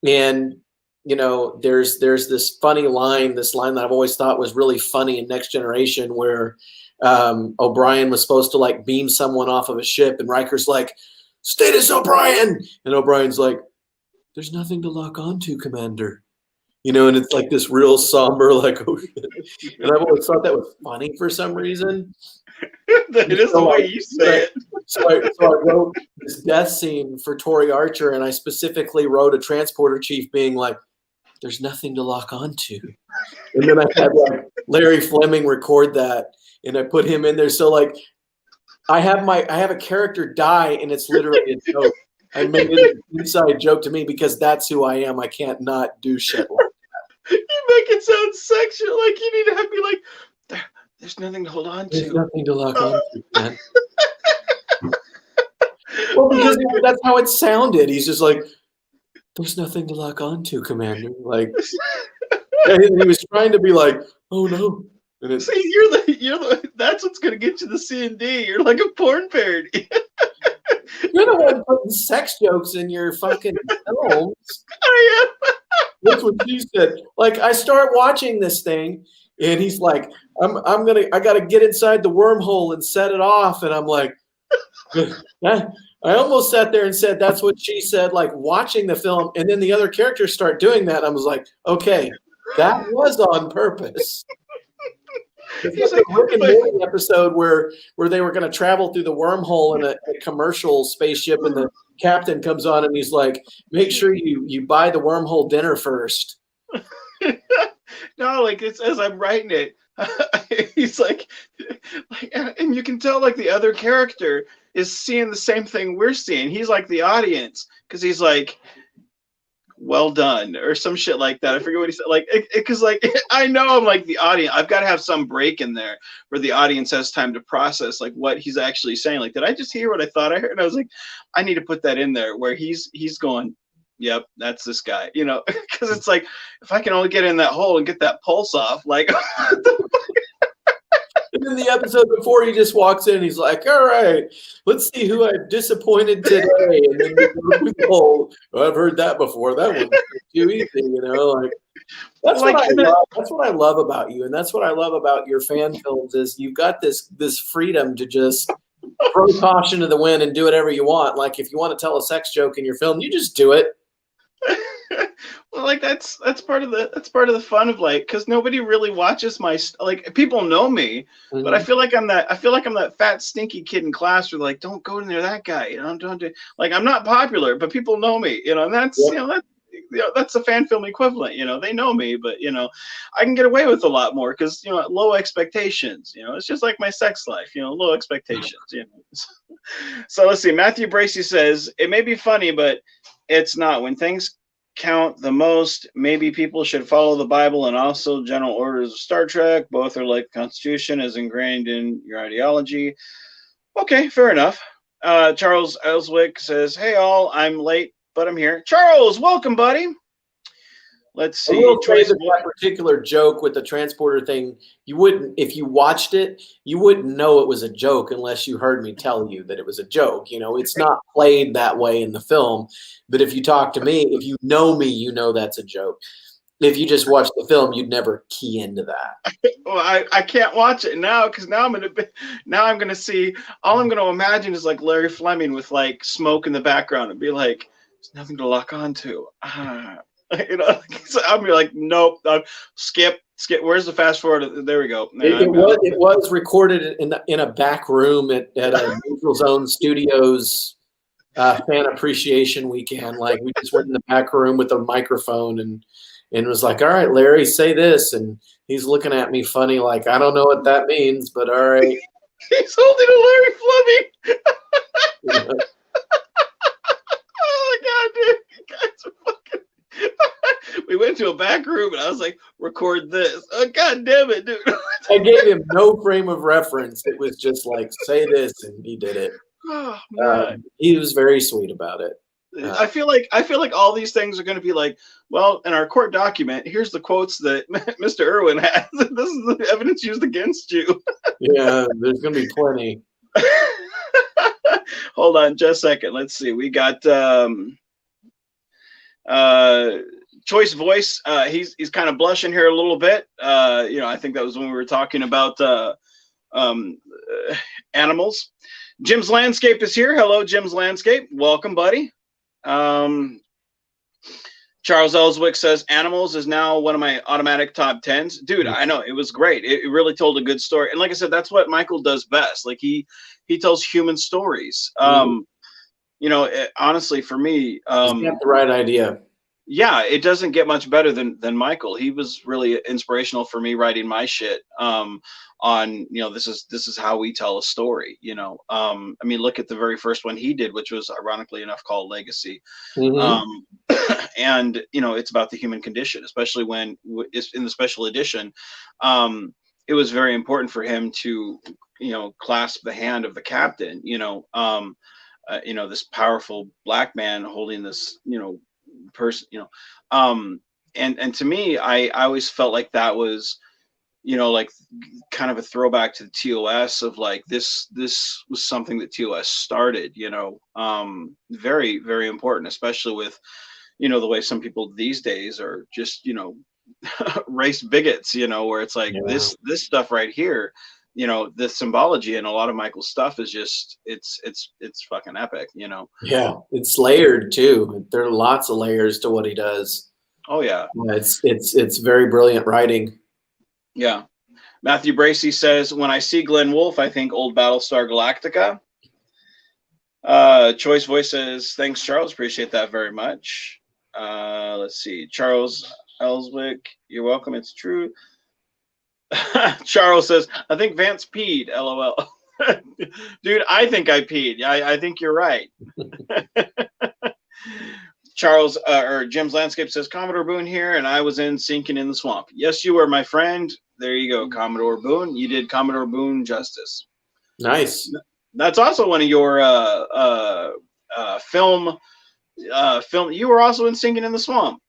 and there's this funny line, this line that I've always thought was really funny in Next Generation, where O'Brien was supposed to like beam someone off of a ship, and Riker's like, "Status O'Brien," and O'Brien's like, "There's nothing to lock onto, Commander." And it's like this real somber, like, oh shit. And I've always thought that was funny for some reason. That is the way you say it. So I wrote this death scene for Tori Archer, and I specifically wrote a transporter chief being like, "There's nothing to lock onto." And then I had like Larry Fleming record that, and I put him in there. So like, I have a character die, and it's literally a joke. I made it an inside joke to me because that's who I am. I can't not do shit like that. You make it sound sexual. Like you need to be like, there's nothing to hold on to. There's nothing to lock on to, man. Well, because that's how it sounded. He's just like, "There's nothing to lock on to, Commander." Like, and he was trying to be like, "Oh no." And it's, See, you're the. That's what's gonna get you the C&D. You're like a porn parody. you're the one putting sex jokes in your fucking films. I am. That's what she said. Like, I start watching this thing, and he's like, I gotta get inside the wormhole and set it off. And I'm like, I almost sat there and said, that's what she said, like watching the film. And then the other characters start doing that. I was like, okay, that was on purpose. It's like a Rick and Morty episode where they were going to travel through the wormhole in a commercial spaceship, and the captain comes on and he's like, "Make sure you buy the wormhole dinner first." No, like it's as I'm writing it, he's like, and you can tell like the other character is seeing the same thing we're seeing. He's like the audience because he's like, "Well done," or some shit like that. I forget what he said. Like, because like I know I'm like the audience. I've got to have some break in there where the audience has time to process like what he's actually saying. Like, did I just hear what I thought I heard? And I was like, I need to put that in there where he's going, "Yep, that's this guy," because it's like if I can only get in that hole and get that pulse off, like. And then the episode before, he just walks in and he's like, "All right, let's see who I've disappointed today." And then oh, I've heard that before. That one's too easy, like that's Like, what I love. That's what I love about you, and that's what I love about your fan films is you've got this freedom to just throw caution to the wind and do whatever you want. Like if you want to tell a sex joke in your film, you just do it. well, like that's part of the fun of like because nobody really watches like people know me, but I feel like I'm that fat stinky kid in class where like don't go near that guy, don't do like I'm not popular, but people know me, and that's that's the fan film equivalent, they know me, but I can get away with a lot more because low expectations, it's just like my sex life, low expectations, So let's see. Matthew Bracey says it may be funny, but it's not. When things count the most, maybe people should follow the Bible and also general orders of Star Trek. Both are like the Constitution is ingrained in your ideology. Okay, fair enough. Charles Ellswick says, "Hey all, I'm late, but I'm here." Charles, welcome, buddy. Let's see. I will say that particular joke with the transporter thing, you wouldn't, if you watched it, you wouldn't know it was a joke unless you heard me tell you that it was a joke. It's not played that way in the film. But if you talk to me, if you know me, you know that's a joke. If you just watch the film, you'd never key into that. Well, I can't watch it now because now I'm gonna see. All I'm gonna imagine is like Larry Fleming with like smoke in the background and be like, "There's nothing to lock onto." You know, so I'm like, nope, skip. Where's the fast forward? There we go. It was recorded in a back room at a Neutral Zone Studios fan appreciation weekend. Like we just went in the back room with a microphone and was like, all right, Larry, say this. And he's looking at me funny, like, I don't know what that means, but all right. He's holding a Larry Fleming. Oh my God, dude. You guys are fucking. We went to a back room and I was like, record this. Oh, God damn it, dude. I gave him no frame of reference. It was just like, say this, and he did it. Oh, man. He was very sweet about it. I feel like all these things are going to be like, well, in our court document, here's the quotes that Mr. Irwin has. This is the evidence used against you. Yeah, there's going to be plenty. Hold on just a second. Let's see. We got Choice Voice. He's kind of blushing here a little bit. I think that was when we were talking about animals. Jim's Landscape is here. Hello, Jim's Landscape. Welcome, buddy. Charles Ellswick says Animals is now one of my automatic top 10s. Dude, I know, it was great. It really told a good story. And like I said, that's what Michael does best. Like he tells human stories. Honestly, for me, he's got the right idea. Yeah, it doesn't get much better than Michael. He was really inspirational for me writing my shit on, this is how we tell a story, look at the very first one he did, which was ironically enough called Legacy. And, it's about the human condition, especially when it's in the special edition. It was very important for him to, clasp the hand of the captain, this powerful black man holding this, person, and to me, I always felt like that was, like kind of a throwback to the TOS of like this was something that TOS started, very, very important, especially with, the way some people these days are just, race bigots, where it's like this stuff right here, the symbology and a lot of Michael's stuff is just it's fucking epic, Yeah, it's layered too. There are lots of layers to what he does. Oh yeah. It's very brilliant writing. Yeah. Matthew Bracey says, when I see Glenn Wolfe, I think old Battlestar Galactica. Choice Voice says, thanks, Charles. Appreciate that very much. Let's see. Charles Ellswick, you're welcome. It's true. Charles says, I think Vance peed. LOL. Dude, I think I peed. I think you're right. Charles or Jim's Landscape says, Commodore Boone here, and I was in Sinking in the Swamp. Yes, you were, my friend. There you go, Commodore Boone. You did Commodore Boone justice. Nice. That's also one of your film. You were also in Sinking in the Swamp.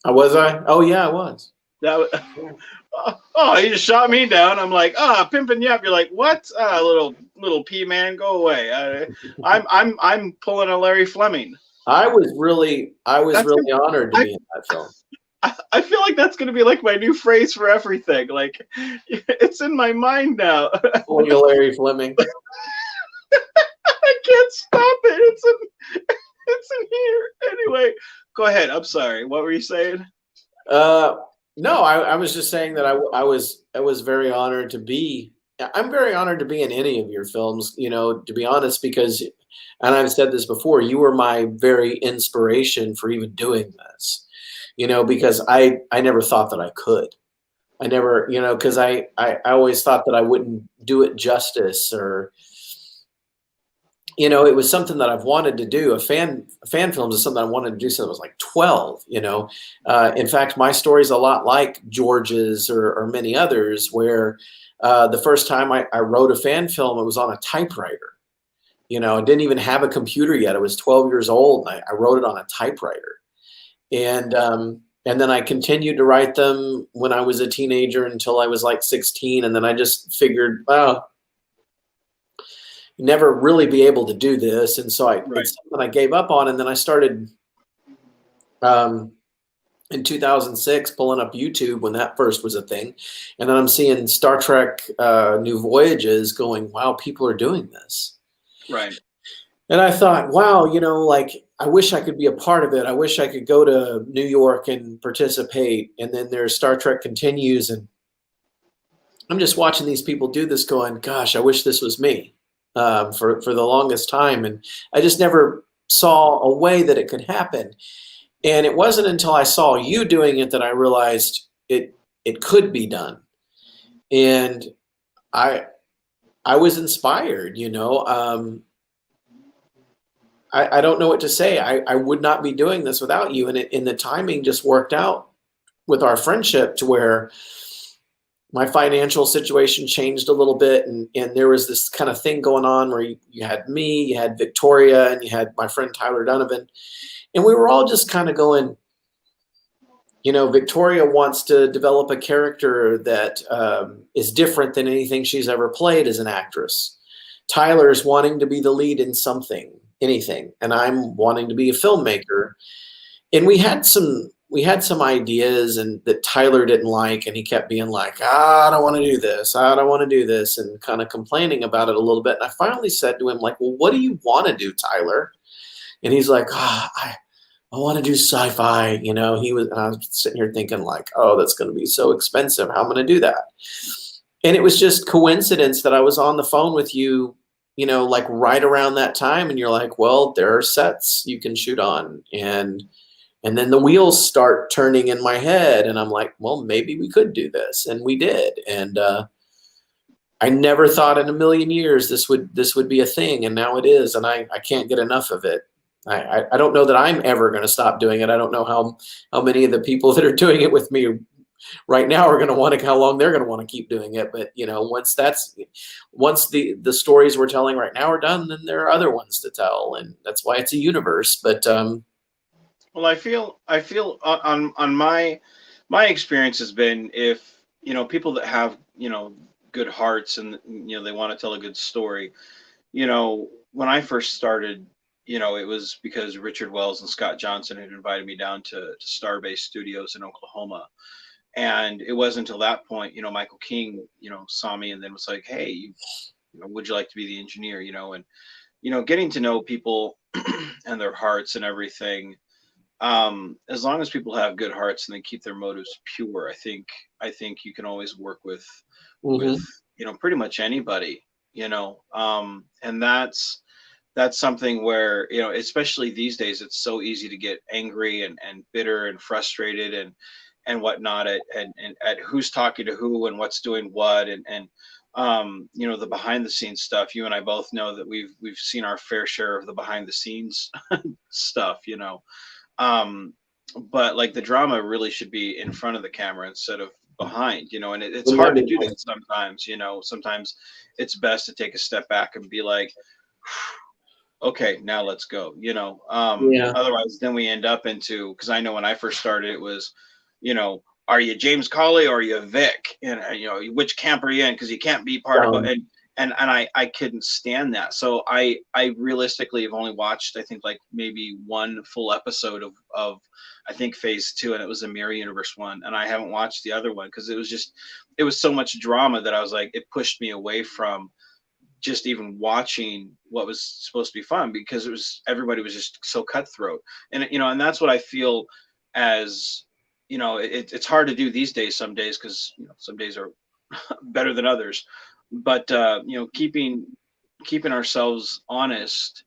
Was I? Oh yeah, I was. That. Oh, you just shot me down. I'm like, pimping you up. You're like, what? Little pea man, go away. I'm pulling a Larry Fleming. I was really honored to be in that film. I feel like that's going to be like my new phrase for everything. Like, it's in my mind now. Pulling a Larry Fleming. I can't stop it. It's in here. Anyway, go ahead. I'm sorry. What were you saying? No, I was just saying that I was very honored to be. I'm very honored to be in any of your films, to be honest, because, and I've said this before, you were my very inspiration for even doing this, because I never thought that I could. I never, because I always thought that I wouldn't do it justice, or, it was something that I've wanted to do. A fan films is something I wanted to do since I was like 12, In fact, my story's a lot like George's or many others, where the first time I wrote a fan film, it was on a typewriter. I didn't even have a computer yet. I was 12 years old, and I wrote it on a typewriter. And then I continued to write them when I was a teenager until I was like 16. And then I just figured, well, never really be able to do this. And so it's something I gave up on. And then I started in 2006 pulling up YouTube when that first was a thing. And then I'm seeing Star Trek New Voyages going, wow, people are doing this. Right. And I thought, wow, like I wish I could be a part of it. I wish I could go to New York and participate. And then there's Star Trek Continues, and I'm just watching these people do this, going, "Gosh, I wish this was me." For the longest time, and I just never saw a way that it could happen. And it wasn't until I saw you doing it that I realized it could be done. And I I was inspired. I don't know what to say. I would not be doing this without you, and the timing just worked out with our friendship to where my financial situation changed a little bit, and there was this kind of thing going on where you had me, you had Victoria, and you had my friend Tyler Donovan, and we were all just kind of going, Victoria wants to develop a character that is different than anything she's ever played as an actress. Tyler's wanting to be the lead in something, anything, and I'm wanting to be a filmmaker. And we had some ideas and that Tyler didn't like, and he kept being like, I don't want to do this. I don't want to do this, and kind of complaining about it a little bit. And I finally said to him, like, well, what do you want to do, Tyler? And he's like, I want to do sci-fi. And I was sitting here thinking like, oh, that's going to be so expensive. How am I going to do that? And it was just coincidence that I was on the phone with you, like right around that time. And you're like, well, there are sets you can shoot on. And then the wheels start turning in my head, and I'm like, well, maybe we could do this. And we did. And I never thought in a million years this would be a thing. And now it is. And I can't get enough of it. I don't know that I'm ever going to stop doing it. I don't know how many of the people that are doing it with me right now are going to want to, how long they're going to want to keep doing it. But once the stories we're telling right now are done, then there are other ones to tell, and that's why it's a universe. But Well, I feel on my experience has been, if people that have good hearts, and they want to tell a good story. When I first started, it was because Richard Wells and Scott Johnson had invited me down to Starbase Studios in Oklahoma. And it wasn't until that point, Michael King, saw me and then was like, hey, would you like to be the engineer? And getting to know people and their hearts and everything. As long as people have good hearts and they keep their motives pure, I think you can always work with mhm. pretty much anybody. And that's something where, especially these days, it's so easy to get angry and bitter and frustrated and whatnot and at who's talking to who and what's doing what, and the behind the scenes stuff. You and I both know that we've seen our fair share of the behind the scenes stuff. um but like, the drama really should be in front of the camera instead of behind. And it's Wouldn't that hard to be do nice? that sometimes. Sometimes it's best to take a step back and be like, okay, now let's go. Yeah. Otherwise then we end up into, because I know when I first started, it was, are you James Colley or are you Vic? And which camp are you in? Because you can't be part of Um, and I couldn't stand that. So I realistically have only watched, I think, like maybe one full episode of I think phase 2, and it was the Mirror Universe one, and I haven't watched the other one because it was so much drama that I was like, it pushed me away from just even watching what was supposed to be fun, because everybody was just so cutthroat. And that's what I feel as, it's hard to do these days, some days, because some days are better than others. But keeping ourselves honest,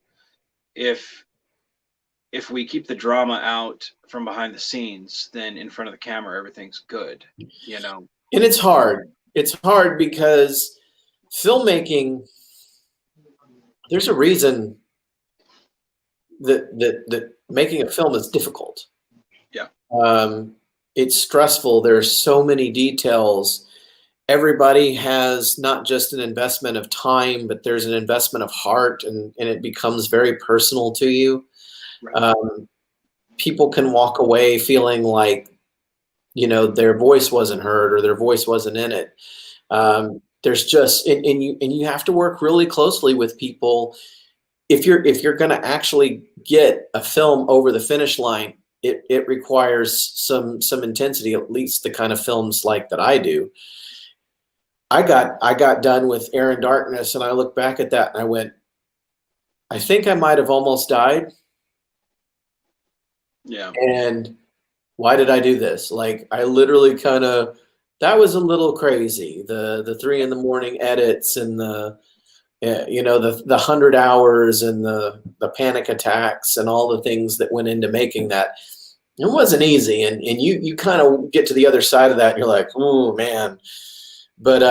if we keep the drama out from behind the scenes, then in front of the camera everything's good you know and it's hard. It's hard because filmmaking, there's a reason that making a film is difficult. yeah. It's stressful. There's so many details. Everybody has not just an investment of time, but there's an investment of heart, and it becomes very personal to you. Right. Um, People can walk away feeling like, their voice wasn't heard or their voice wasn't in it. There's just, and you have to work really closely with people if you're going to actually get a film over the finish line. It requires some intensity, at least the kind of films like that I do. I got done with Air and Darkness, and I look back at that and I went, I think I might have almost died, Yeah. And why did I do this? Like, I literally kind of, that was a little crazy. The 3 in the morning edits and the, you know, the 100 hours and the panic attacks and all the things that went into making that. It wasn't easy. And you kind of get to the other side of that and you're like, oh man. But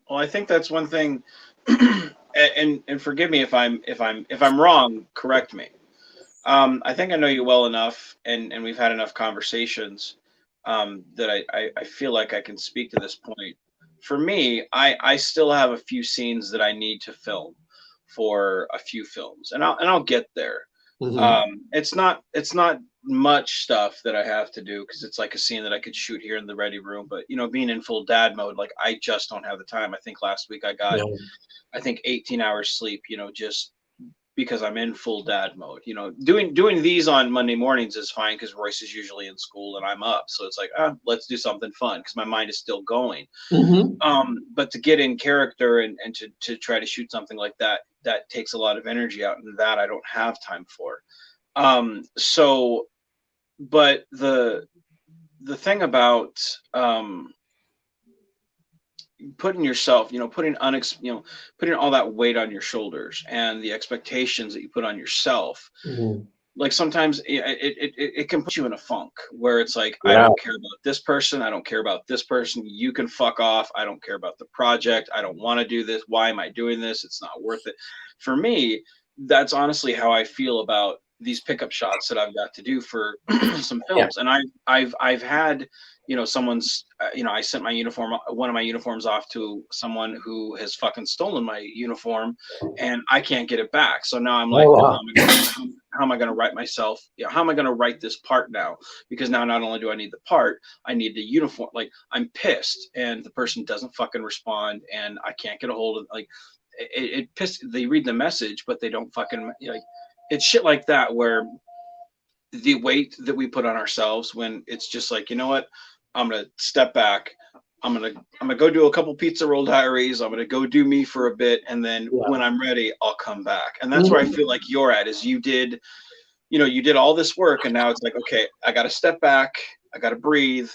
Well, I think that's one thing, and forgive me if I'm wrong, correct me. I think I know you well enough, and we've had enough conversations, that I feel like I can speak to this point. For me, I still have a few scenes that I need to film for a few films, and I'll get there. mhm. It's not much stuff that I have to do because it's like a scene that I could shoot here in the ready room. But you know, being in full dad mode, like I just don't have the time. I think last week I got, Yeah. I think 18 hours sleep. You know, just because I'm in full dad mode. You know, doing these on Monday mornings is fine because Royce is usually in school and I'm up. So it's like, let's do something fun because my mind is still going. Mhm. But to get in character and to try to shoot something like that, that takes a lot of energy out, and that I don't have time for. So, but the thing about putting yourself, you know, putting all that weight on your shoulders and the expectations that you put on yourself, Mhm. like sometimes it can put you in a funk where it's like, I Yeah. don't care about this person, I don't care about this person, you can fuck off, I don't care about the project, I don't want to do this, why am I doing this, it's not worth it. For me, that's honestly how I feel about these pickup shots that I've got to do for some Yeah. films. And I've had, you know, someone's, you know, I sent my uniform, one of my uniforms off to someone who has fucking stolen my uniform, and I can't get it back. So now I'm like, Oh, well, wow. how am I going to write myself? You know, how am I going to write this part now? Because now not only do I need the part, I need the uniform. Like I'm pissed, and the person doesn't fucking respond, and I can't get a hold of, like, it pissed. They read the message, but they don't fucking, like, it's shit like that where the weight that we put on ourselves when it's just like, you know what, I'm gonna step back, I'm gonna go do a couple pizza roll diaries, I'm gonna go do me for a bit, and then Yeah. when I'm ready I'll come back. And that's where I Mhm. feel like you're at, is you did, you know, you did all this work and now it's like, okay, I gotta step back, I gotta breathe,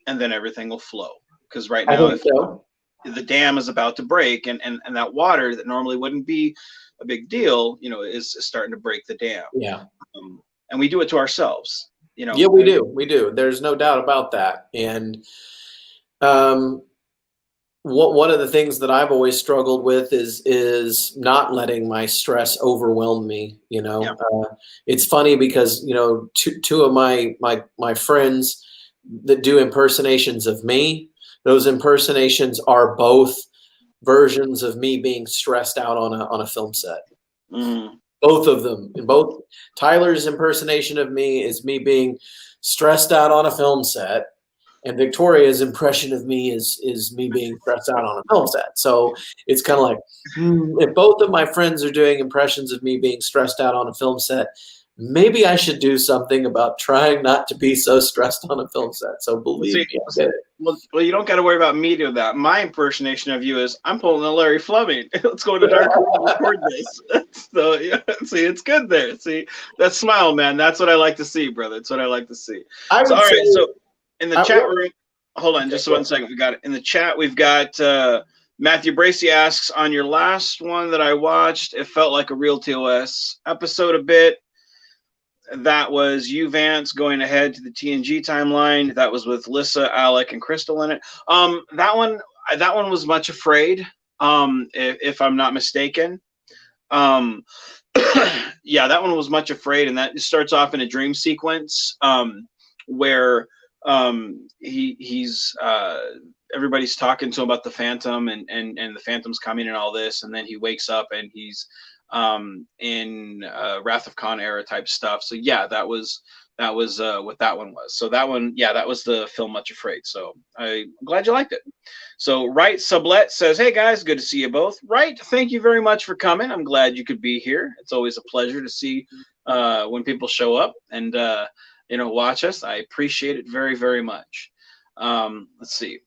and then everything will flow. Because right I now, think if so. the dam is about to break, and that water that normally wouldn't be a big deal, you know, is starting to break the dam. Yeah. And we do it to ourselves, you Yeah, know. we do. We do. There's no doubt about that. And um, one of the things that I've always struggled with is not letting my stress overwhelm me. You Yeah. know, it's funny because you know two of my friends that do impersonations of me. Those impersonations are both versions of me being stressed out on a film set. Mm. Both of them. And both Tyler's impersonation of me is me being stressed out on a film set, and Victoria's impression of me is me being stressed out on a film set. So it's kind of like, if both of my friends are doing impressions of me being stressed out on a film set, maybe I should do something about trying not to be so stressed on a film set. So Well, believe see, me, I did it. you don't got to worry about me doing that. My impersonation of you is, I'm pulling a Larry Fleming. Let's go in the dark room and record this. So yeah, see, it's good there. See that smile, man. That's what I like to see, brother. That's what I like to see. I So would all say, right. So in the chat what, room, hold on okay, just go one ahead. second. We got it in the chat. We've got Matthew Bracey asks, on your last one that I watched, it felt like a real TOS episode a bit. That was you, Vance, going ahead to the TNG timeline. That was with Lissa, Alec, and Crystal in it. That one was Much Afraid, if I'm not mistaken. Um, yeah, that one was Much Afraid, and that starts off in a dream sequence, where he's everybody's talking to him about the Phantom, and the Phantom's coming and all this, and then he wakes up and he's in Wrath of Khan era type stuff. So yeah, that was what that one was. So that one, yeah, that was the film Much Afraid. So I'm glad you liked it. So Wright Sublet says, "Hey guys, good to see you both." Wright, thank you very much for coming. I'm glad you could be here. It's always a pleasure to see when people show up and you know, watch us. I appreciate it very, very much. Let's see.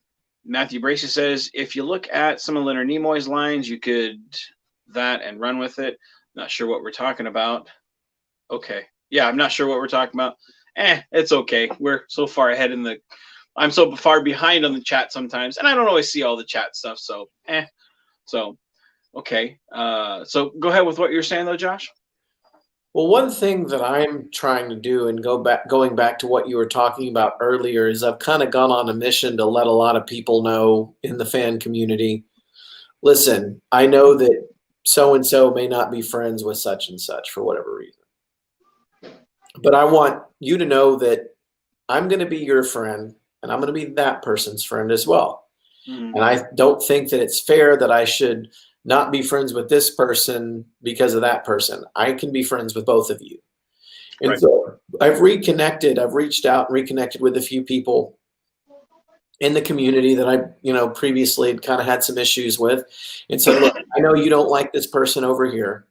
Matthew Bracey says, if you look at some of Leonard Nimoy's lines, you could that and run with it. Not sure what we're talking about. Okay. Yeah, I'm not sure what we're talking about. it's okay. We're so far ahead in the. I'm so far behind on the chat sometimes, and I don't always see all the chat stuff. So, so okay. So go ahead with what you're saying though, Josh. Well, one thing that I'm trying to do, and going back to what you were talking about earlier, is I've kind of gone on a mission to let a lot of people know in the fan community, listen, I know that so and so may not be friends with such and such for whatever reason, but I want you to know that I'm going to be your friend, and I'm going to be that person's friend as well. Mm-hmm. And I don't think that it's fair that I should not be friends with this person because of that person. I can be friends with both of you. And Right. so I've reached out and reconnected with a few people in the community that I, previously had kind of had some issues with, and said, look, I know you don't like this person over here,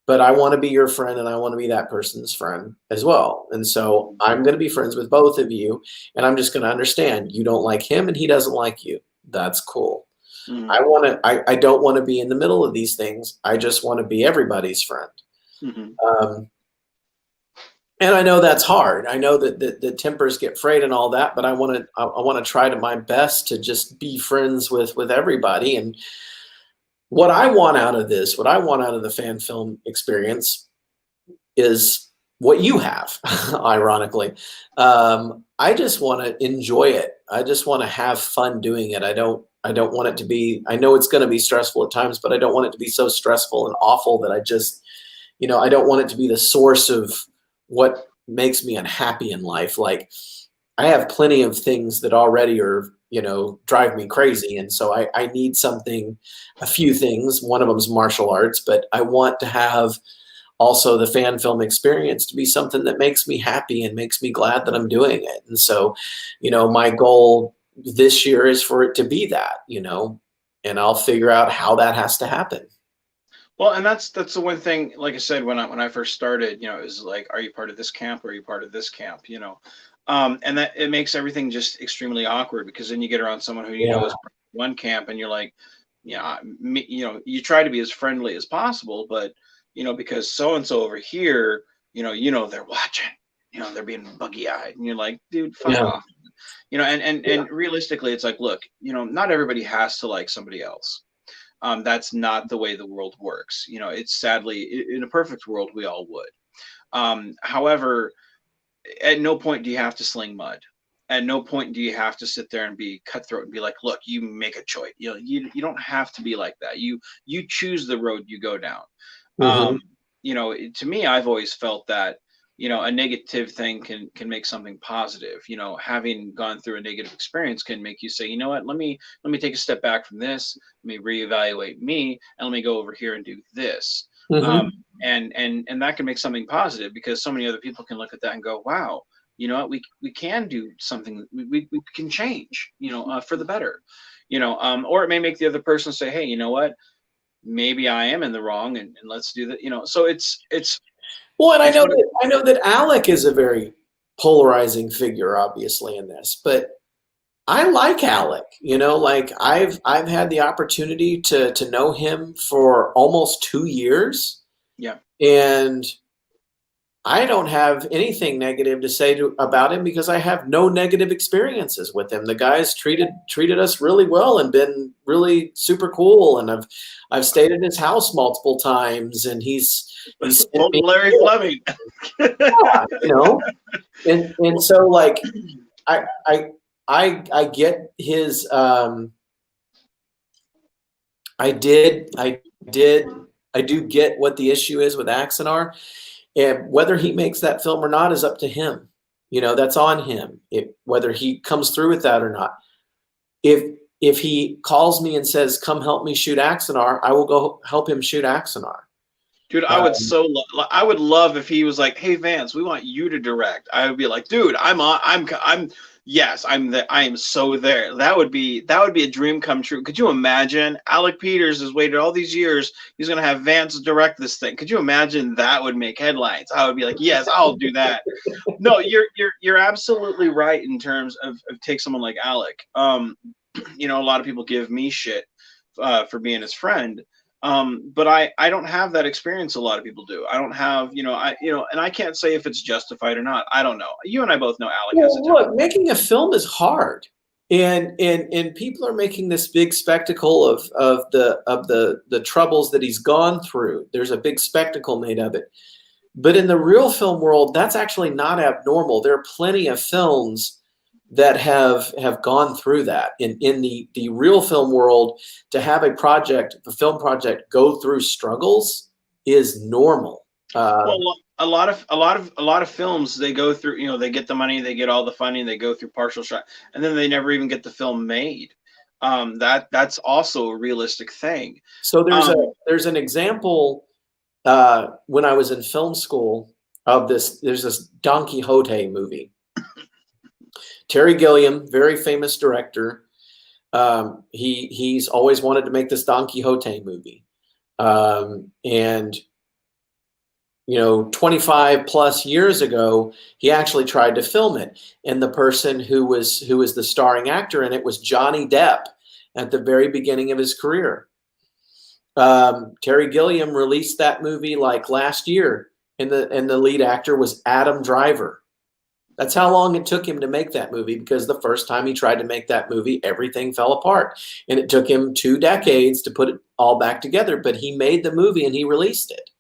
but I want to be your friend and I want to be that person's friend as well. And so I'm going to be friends with both of you, and I'm just going to understand you don't like him and he doesn't like you. That's cool. Mm-hmm. I don't want to be in the middle of these things. I just want to be everybody's friend. Mm-hmm. And I know that's hard. I know that the tempers get frayed and all that, but I want to try to my best to just be friends with everybody. And what I want out of this, what I want out of the fan film experience is what you have, ironically. I just want to enjoy it. I just want to have fun doing it. I don't want it to be, I know it's going to be stressful at times, but I don't want it to be so stressful and awful that I just, I don't want it to be the source of what makes me unhappy in life. Like, I have plenty of things that already are, drive me crazy. And so I need something, a few things. One of them is martial arts, but I want to have also the fan film experience to be something that makes me happy and makes me glad that I'm doing it. And so, my goal this year is for it to be that, and I'll figure out how that has to happen. Well, and that's the one thing. Like I said, when I first started, it was like, are you part of this camp or are you part of this camp? And that it makes everything just extremely awkward, because then you get around someone who is part of one camp, and you're like, you try to be as friendly as possible, but because so and so over here, they're watching, they're being buggy eyed, and you're like, dude, fuck off. And realistically, it's like, look, not everybody has to like somebody else. That's not the way the world works. It's sadly, in a perfect world, we all would. However, at no point do you have to sling mud. At no point do you have to sit there and be cutthroat and be like, look, you make a choice. You don't have to be like that. You choose the road you go down. Mm-hmm. To me, I've always felt that, a negative thing can make something positive. Having gone through a negative experience can make you say, you know what, let me take a step back from this, let me reevaluate me, and let me go over here and do this. Mm-hmm. And that can make something positive, because so many other people can look at that and go, wow, you know what, we can do something, we can change, for the better, or it may make the other person say, hey, you know what, maybe I am in the wrong, and let's do that. So it's well, and I know that Alec is a very polarizing figure, obviously, in this, but I like Alec. Like, I've had the opportunity to know him for almost 2 years. Yeah. And I don't have anything negative to say about him, because I have no negative experiences with him. The guy's treated us really well and been really super cool. And I've stayed at his house multiple times, and he's old Larry Fleming. Yeah, and so, like, I get his I do get what the issue is with Axanar, and whether he makes that film or not is up to him. That's on him, whether he comes through with that or not. If he calls me and says, come help me shoot Axanar, I will go help him shoot Axanar. Dude, I would love if he was like, hey, Vance, we want you to direct. I would be like, dude, yes, I'm there. I am so there. That would be a dream come true. Could you imagine? Alec Peters has waited all these years. He's going to have Vance direct this thing. Could you imagine? That would make headlines. I would be like, yes, I'll do that. No, you're absolutely right in terms of take someone like Alec. A lot of people give me shit for being his friend. But I don't have that experience. A lot of people do. I don't have, and I can't say if it's justified or not. I don't know. You and I both know Alec has a Well, temper. look, making a film is hard, and people are making this big spectacle of the troubles that he's gone through. There's a big spectacle made of it. But in the real film world, that's actually not abnormal. There are plenty of films that have gone through that. In the real film world, to have a film project, go through struggles is normal. Well, a lot of films, they go through, they get the money, they get all the funding, they go through partial shot, and then they never even get the film made. That's also a realistic thing. So Um, there's an example when I was in film school of this. There's this Don Quixote movie. Terry Gilliam, very famous director. He's always wanted to make this Don Quixote movie, and 25 plus years ago, he actually tried to film it. And the person who was the starring actor in it was Johnny Depp at the very beginning of his career. Terry Gilliam released that movie like last year, and the lead actor was Adam Driver. That's how long it took him to make that movie, because the first time he tried to make that movie, everything fell apart. And it took him 2 decades to put it all back together. But he made the movie and he released it.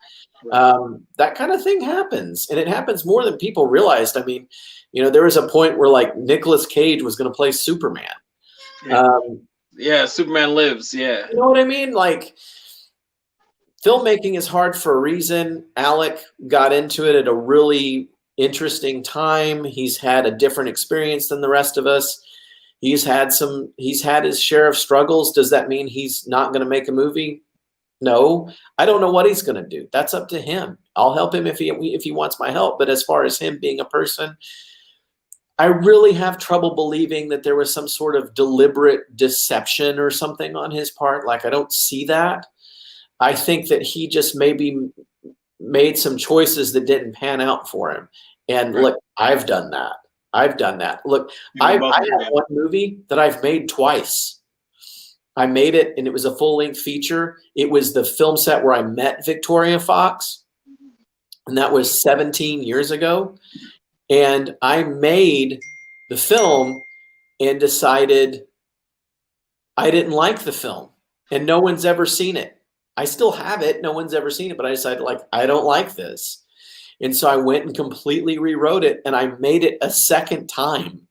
That kind of thing happens, and it happens more than people realized. I mean, there was a point where like Nicolas Cage was going to play Superman. yeah, Superman Lives. Yeah. You know what I mean? Like, filmmaking is hard for a reason. Alec got into it at a really interesting time. He's had a different experience than the rest of us. He's had his share of struggles. Does that mean he's not going to make a movie? No, I don't know what he's going to do. That's up to him. I'll help him if he wants my help. But as far as him being a person, I really have trouble believing that there was some sort of deliberate deception or something on his part. Like, I don't see that. I think that he just maybe made some choices that didn't pan out for him. And look, I've done that. Look, I have one movie that I've made twice. I made it, and it was a full-length feature. It was the film set where I met Victoria Fox, and that was 17 years ago. And I made the film and decided I didn't like the film, and no one's ever seen it. I still have it. No one's ever seen it, but I decided, like, I don't like this. And so I went and completely rewrote it, and I made it a second time.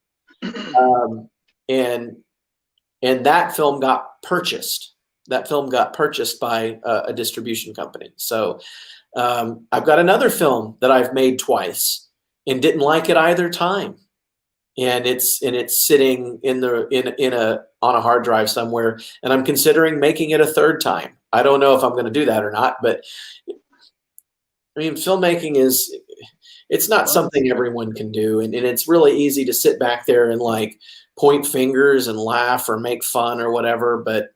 And that film got purchased. That film got purchased by a distribution company. So I've got another film that I've made twice and didn't like it either time. And it's sitting on a hard drive somewhere, and I'm considering making it a third time. I don't know if I'm going to do that or not, but I mean, filmmaking it's not something everyone can do, and it's really easy to sit back there and like point fingers and laugh or make fun or whatever. But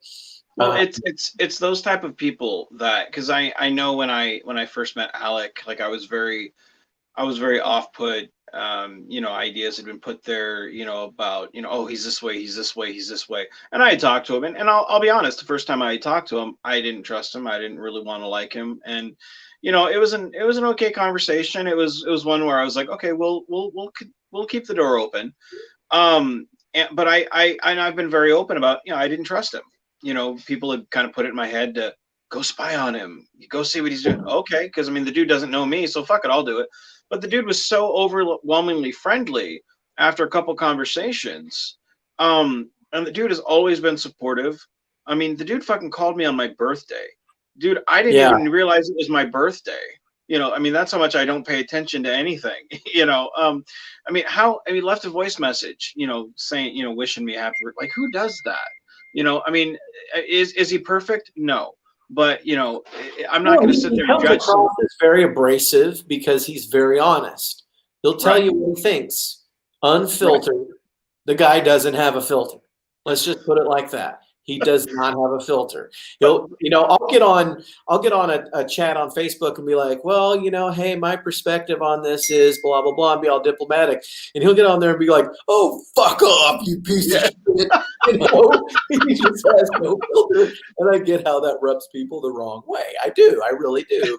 well, it's those type of people that, because I know when I first met Alec, like I was very off put. Ideas had been put there, about, oh, he's this way, he's this way, he's this way. And I had talked to him, and I'll be honest, the first time I talked to him, I didn't trust him. I didn't really want to like him. And, it was an okay conversation. It was one where I was like, okay, we'll keep the door open. But I've been very open about, I didn't trust him. People had kind of put it in my head to go spy on him, go see what he's doing. Okay. Cause I mean, the dude doesn't know me, so fuck it, I'll do it. But the dude was so overwhelmingly friendly after a couple conversations. And the dude has always been supportive. I mean, the dude fucking called me on my birthday. Dude, I didn't even realize it was my birthday. I mean, that's how much I don't pay attention to anything. I mean, left a voice message, saying, wishing me happy. Like, who does that? I mean, is he perfect? No. But I'm not going to sit there and judge. He's very abrasive because he's very honest. He'll tell you what he thinks, unfiltered. Right. The guy doesn't have a filter. Let's just put it like that. He does not have a filter. I'll get on a chat on Facebook and be like, well, hey, my perspective on this is blah blah blah, and be all diplomatic. And he'll get on there and be like, oh, fuck off, you piece of shit. You know, he just has no filter. And I get how that rubs people the wrong way. I do. I really do.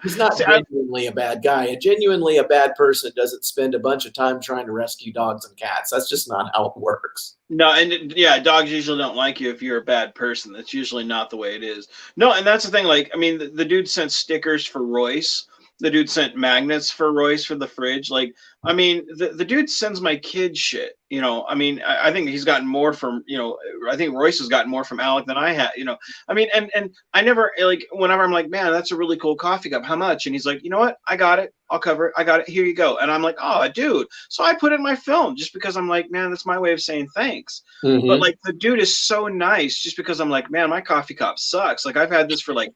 He's not genuinely a bad guy. And genuinely a bad person doesn't spend a bunch of time trying to rescue dogs and cats. That's just not how it works. No, and yeah, dogs usually don't like you if you're a bad person. That's usually not the way it is. No, and that's the thing. Like, I mean, the dude sent stickers for Royce. The dude sent magnets for Royce for the fridge. Like, I mean, the dude sends my kid shit. You know, I mean, I think he's gotten more from, you know, I think Royce has gotten more from Alec than I had. You know, I mean, and I never, like, whenever I'm like, man, that's a really cool coffee cup. How much? And he's like, you know what? I got it. I'll cover it. I got it. Here you go. And I'm like, oh, dude. So I put it in my film just because I'm like, man, that's my way of saying thanks. Mm-hmm. But like, the dude is so nice just because I'm like, man, my coffee cup sucks. Like, I've had this for like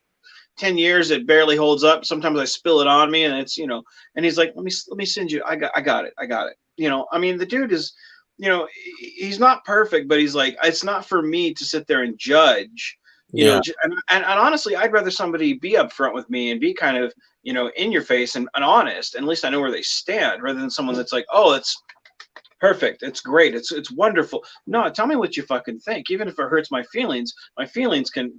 10 years. It barely holds up. Sometimes I spill it on me and it's, you know, and he's like, let me send you. I got it. You know, I mean, the dude is, you know, he's not perfect, but he's like, it's not for me to sit there and judge, you know, and honestly, I'd rather somebody be upfront with me and be kind of, you know, in your face and honest. And at least I know where they stand, rather than someone that's like, oh, it's perfect, it's great, it's wonderful. No, tell me what you fucking think. Even if it hurts my feelings can,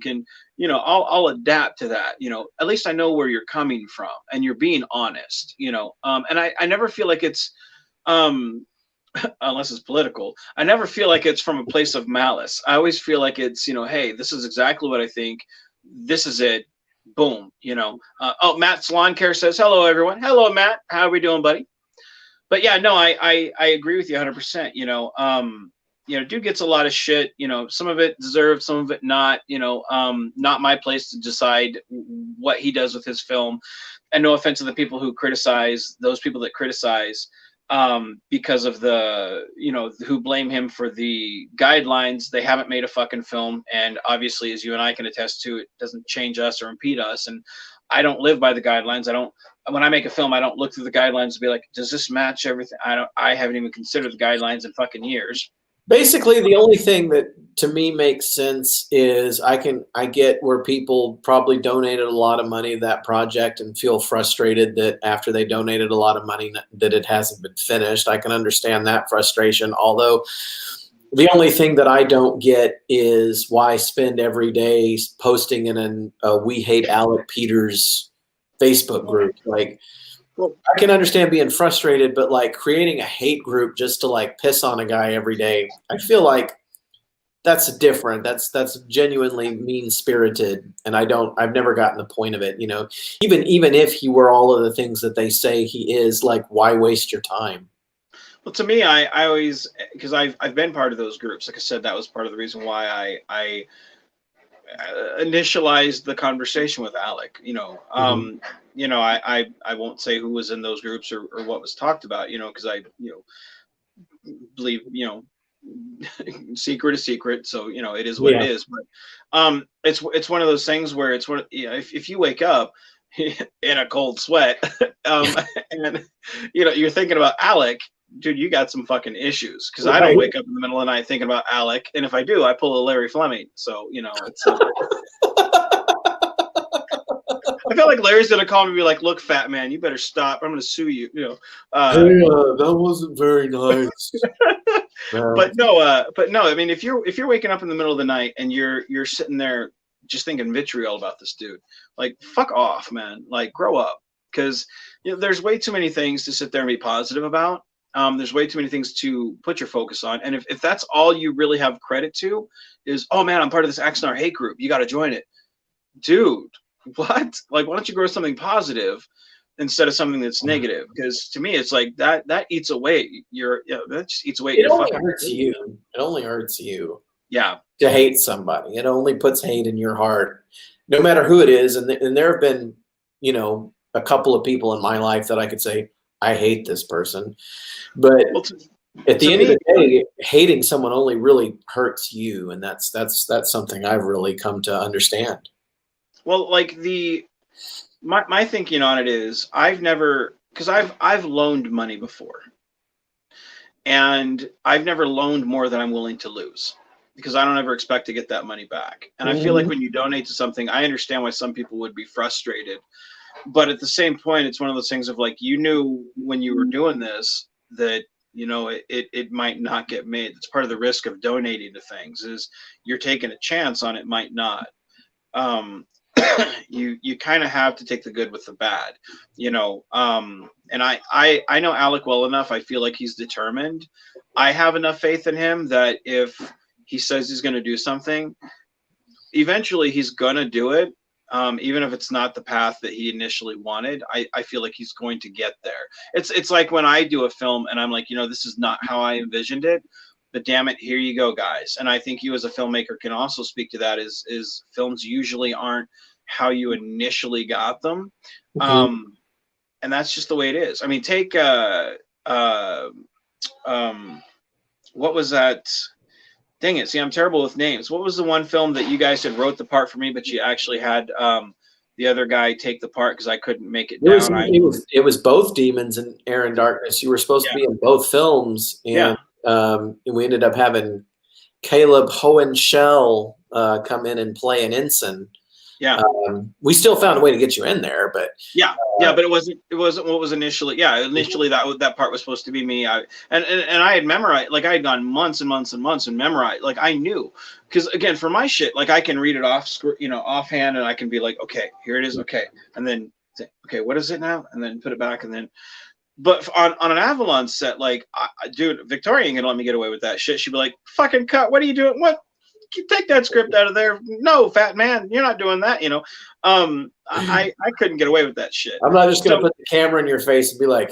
you know, I'll adapt to that. You know, at least I know where you're coming from and you're being honest, you know. And I never feel like it's unless it's political, I never feel like it's from a place of malice. I always feel like it's, you know, hey, this is exactly what I think, this is it, boom, you know. Oh, Matt's Lawn Care says hello, everyone. Hello, Matt, how are we doing, buddy? But yeah, no, I agree with you 100%. You know, dude gets a lot of shit. You know, some of it deserved, some of it not. You know, not my place to decide what he does with his film. And no offense to the people who criticize, those people that criticize because of the, you know, who blame him for the guidelines. They haven't made a fucking film, and obviously, as you and I can attest to, it doesn't change us or impede us. And I don't live by the guidelines. When I make a film, I don't look through the guidelines to be like, does this match everything? I haven't even considered the guidelines in fucking years. Basically, the only thing that to me makes sense is I get where people probably donated a lot of money to that project and feel frustrated that after they donated a lot of money that it hasn't been finished. I can understand that frustration. Although the only thing that I don't get is why spend every day posting in a We Hate Alec Peters Facebook group. Like, well, I can understand being frustrated, but like creating a hate group just to like piss on a guy every day, I feel like that's different. That's genuinely mean spirited, and I've never gotten the point of it. You know, even if he were all of the things that they say he is, like, why waste your time? Well, to me, I always, because I've been part of those groups. Like I said, that was part of the reason why I initialized the conversation with Alec. You know, you know, I won't say who was in those groups or what was talked about. You know, because I, you know, believe, you know, secret is secret. So, you know, it is what it is. But it's one of those things where it's one. You know, if you wake up in a cold sweat, and you know, you're thinking about Alec. Dude, you got some fucking issues, because I don't wake up in the middle of the night thinking about Alec, and if I do, I pull a Larry Fleming. So, you know, it's. I feel like Larry's gonna call me and be like, "Look, fat man, you better stop. I'm gonna sue you." You know. That wasn't very nice. But no. I mean, if you're waking up in the middle of the night and you're sitting there just thinking vitriol about this dude, like, fuck off, man. Like, grow up, because you know there's way too many things to sit there and be positive about. There's way too many things to put your focus on. And if that's all you really have credit to is, oh man, I'm part of this Axonar hate group, you got to join it. Dude, what? Like, why don't you grow something positive instead of something that's negative? Because to me, it's like that eats away that just eats away. It only hurts you. It only hurts you. Yeah. To hate somebody. It only puts hate in your heart, no matter who it is. And there have been, you know, a couple of people in my life that I could say, I hate this person. But at the end of the day, hating someone only really hurts you. And that's something I've really come to understand. Well, like my thinking on it is I've loaned money before. And I've never loaned more than I'm willing to lose, because I don't ever expect to get that money back. And I feel like when you donate to something, I understand why some people would be frustrated. But at the same point, it's one of those things of like, you knew when you were doing this that it might not get made. It's part of the risk of donating to things, is you're taking a chance on it might not. um, you kind of have to take the good with the bad, and I know Alec well enough. I feel like he's determined. I have enough faith in him that if he says he's going to do something, eventually he's going to do it. Even if it's not the path that he initially wanted, I feel like he's going to get there. It's like when I do a film and I'm like, this is not how I envisioned it, but damn it, here you go, guys. And I think you as a filmmaker can also speak to that, is films usually aren't how you initially got them. And that's just the way it is. I mean, take what was that? Dang it. See, I'm terrible with names. What was the one film that you guys had wrote the part for me, but you actually had the other guy take the part because I couldn't make it down? It was both Demons and Air and Darkness. You were supposed to be in both films. And we ended up having Caleb Hohenschel come in and play an ensign. Yeah. We still found a way to get you in there, but but it wasn't what was initially. Initially that part was supposed to be me. And I had memorized, like I had gone months and months and months and memorized, like I knew, because again, for my shit, like I can read it offhand, and I can be like, okay, here it is, okay, and then okay, what is it now, and then put it back, and then. But on an Avalon set, like, dude, Victoria ain't gonna let me get away with that shit. She'd be like, fucking cut, what are you doing? What? Take that script out of there. No, fat man, you're not doing that, I couldn't get away with that shit. I'm not just gonna put the camera in your face and be like,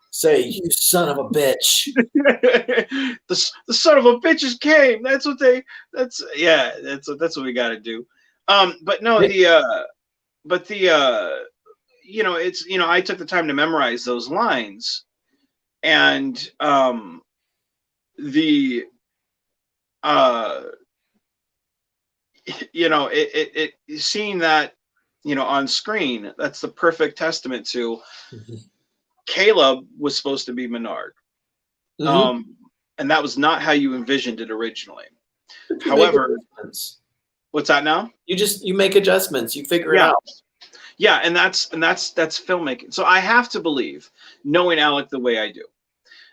say, you son of a bitch. the son of a bitches came. That's what we gotta do. But no, it's I took the time to memorize those lines, and seeing that on screen, that's the perfect testament to Caleb was supposed to be Menard. And that was not how you envisioned it originally. However, what's that now? You make adjustments, you figure it out. Yeah, and that's filmmaking. So I have to believe, knowing Alec the way I do,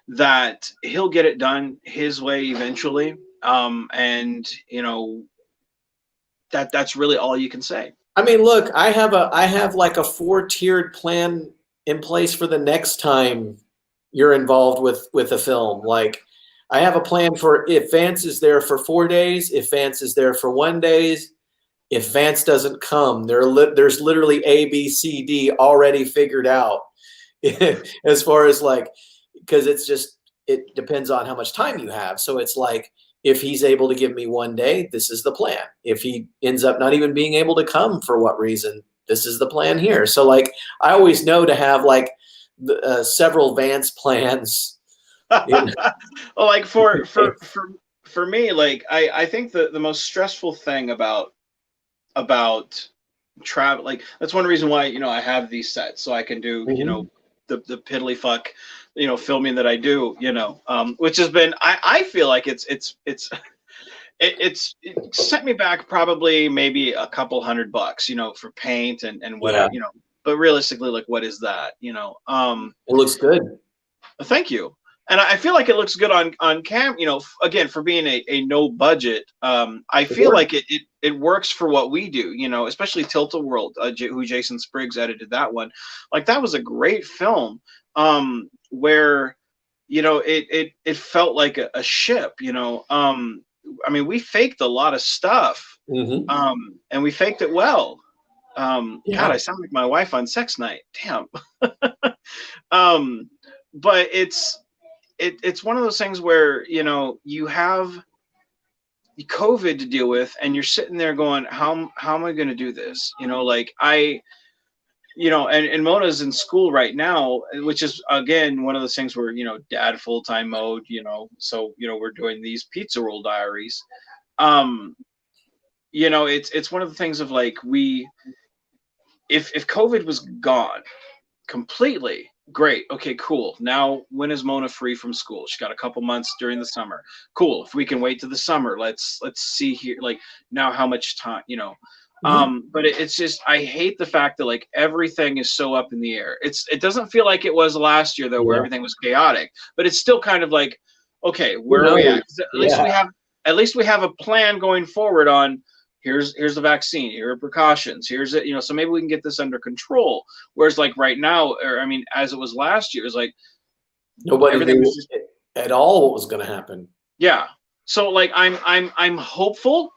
that he'll get it done his way eventually. And that's really all you can say. I mean, look, I have like a 4-tiered plan in place for the next time you're involved with a film. Like, I have a plan for if Vance is there for 4 days, if Vance is there for 1 day, if Vance doesn't come, there's literally A, B, C, D already figured out. As far as like, because it depends on how much time you have. So it's like, if he's able to give me 1 day, this is the plan. If he ends up not even being able to come for what reason, this is the plan here. So like, I always know to have like several Vance plans. Well, like for me, like I think the most stressful thing about travel, like that's one reason why I have these sets, so I can do the piddly fuck filming that I do, which has been, I feel like it's set me back probably maybe a couple $100, for paint and whatever, but realistically, like, what is that, it looks good. Thank you. And I feel like it looks good on cam, again, for being a no budget. I feel like it works for what we do, especially Tilt-A-World, who Jason Spriggs edited that one. Like, that was a great film, where, it felt like a ship, I mean, we faked a lot of stuff, and we faked it well. God, I sound like my wife on sex night. Damn. But it's one of those things where, you have COVID to deal with, and you're sitting there going, how am I going to do this? Like and Mona's in school right now, which is, again, one of those things where, dad full-time mode, so, we're doing these pizza roll diaries. It's one of the things of like, if COVID was gone completely, great. Okay, cool. Now, when is Mona free from school? She's got a couple months during the summer. Cool. If we can wait to the summer, let's see here. Like, now, how much time? But it's just I hate the fact that like everything is so up in the air. It doesn't feel like it was last year though, where Yeah. everything was chaotic. But it's still kind of like, okay, Who where are we at? knows? 'Cause Yeah. at least we have a plan going forward on here's the vaccine, here are precautions, here's it, so maybe we can get this under control. Whereas like right now, or I mean, as it was last year, it was like Nobody everything was knew just at all what was going to happen. yeah. So like I'm hopeful.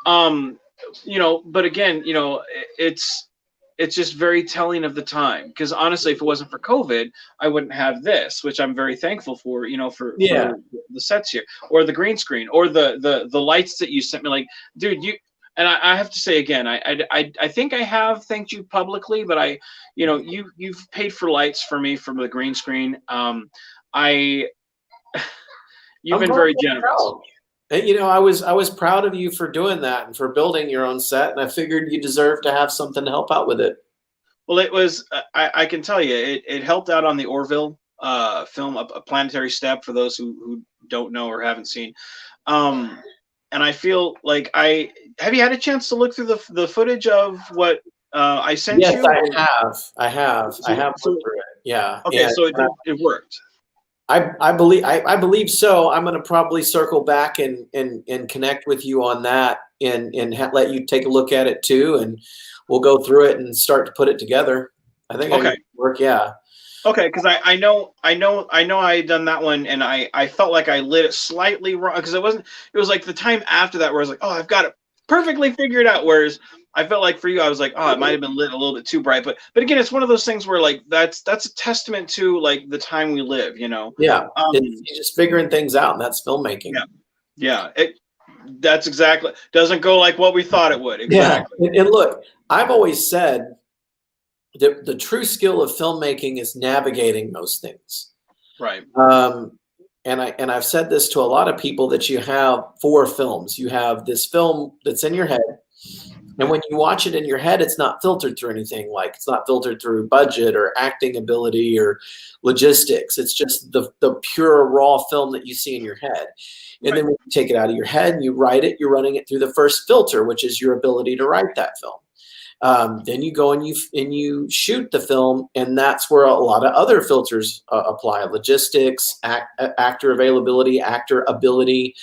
But again, it's just very telling of the time, because honestly, if it wasn't for COVID, I wouldn't have this, which I'm very thankful for, Yeah. for the sets here, or the green screen, or the lights that you sent me. Like, dude, and I have to say again, I think I have thanked you publicly, but you've paid for lights for me from the green screen. I You've I'm been glad very you're generous. proud. And, I was proud of you for doing that and for building your own set, and I figured you deserved to have something to help out with it. Well, it was. I can tell you, it helped out on the Orville film, a planetary step, for those who don't know or haven't seen. And I feel like have you had a chance to look through the footage of what I sent Yes, you? I have looked through it. Yeah. Okay, so it worked. I believe so. I'm going to probably circle back and connect with you on that, and let you take a look at it too, and we'll go through it and start to put it together. I think I can work. Yeah. Okay, because I know I had done that one, and I felt like I lit it slightly wrong, because it was like the time after that where I was like, oh, I've got it perfectly figured out, whereas I felt like for you I was like, oh, it might have been lit a little bit too bright, but again, it's one of those things where like that's a testament to like the time we live, Yeah, it's just figuring things out, and that's filmmaking. Yeah, that's exactly, doesn't go like what we thought it would. Exactly. Yeah, and look, I've always said the true skill of filmmaking is navigating those things. Right. And I've said this to a lot of people, that you have 4 films. You have this film that's in your head, and when you watch it in your head, it's not filtered through anything. Like, it's not filtered through budget or acting ability or logistics. It's just the pure raw film that you see in your head. And then when you take it out of your head and you write it, you're running it through the first filter, which is your ability to write that film. Then you go and you shoot the film, and that's where a lot of other filters apply: logistics, actor availability, actor ability,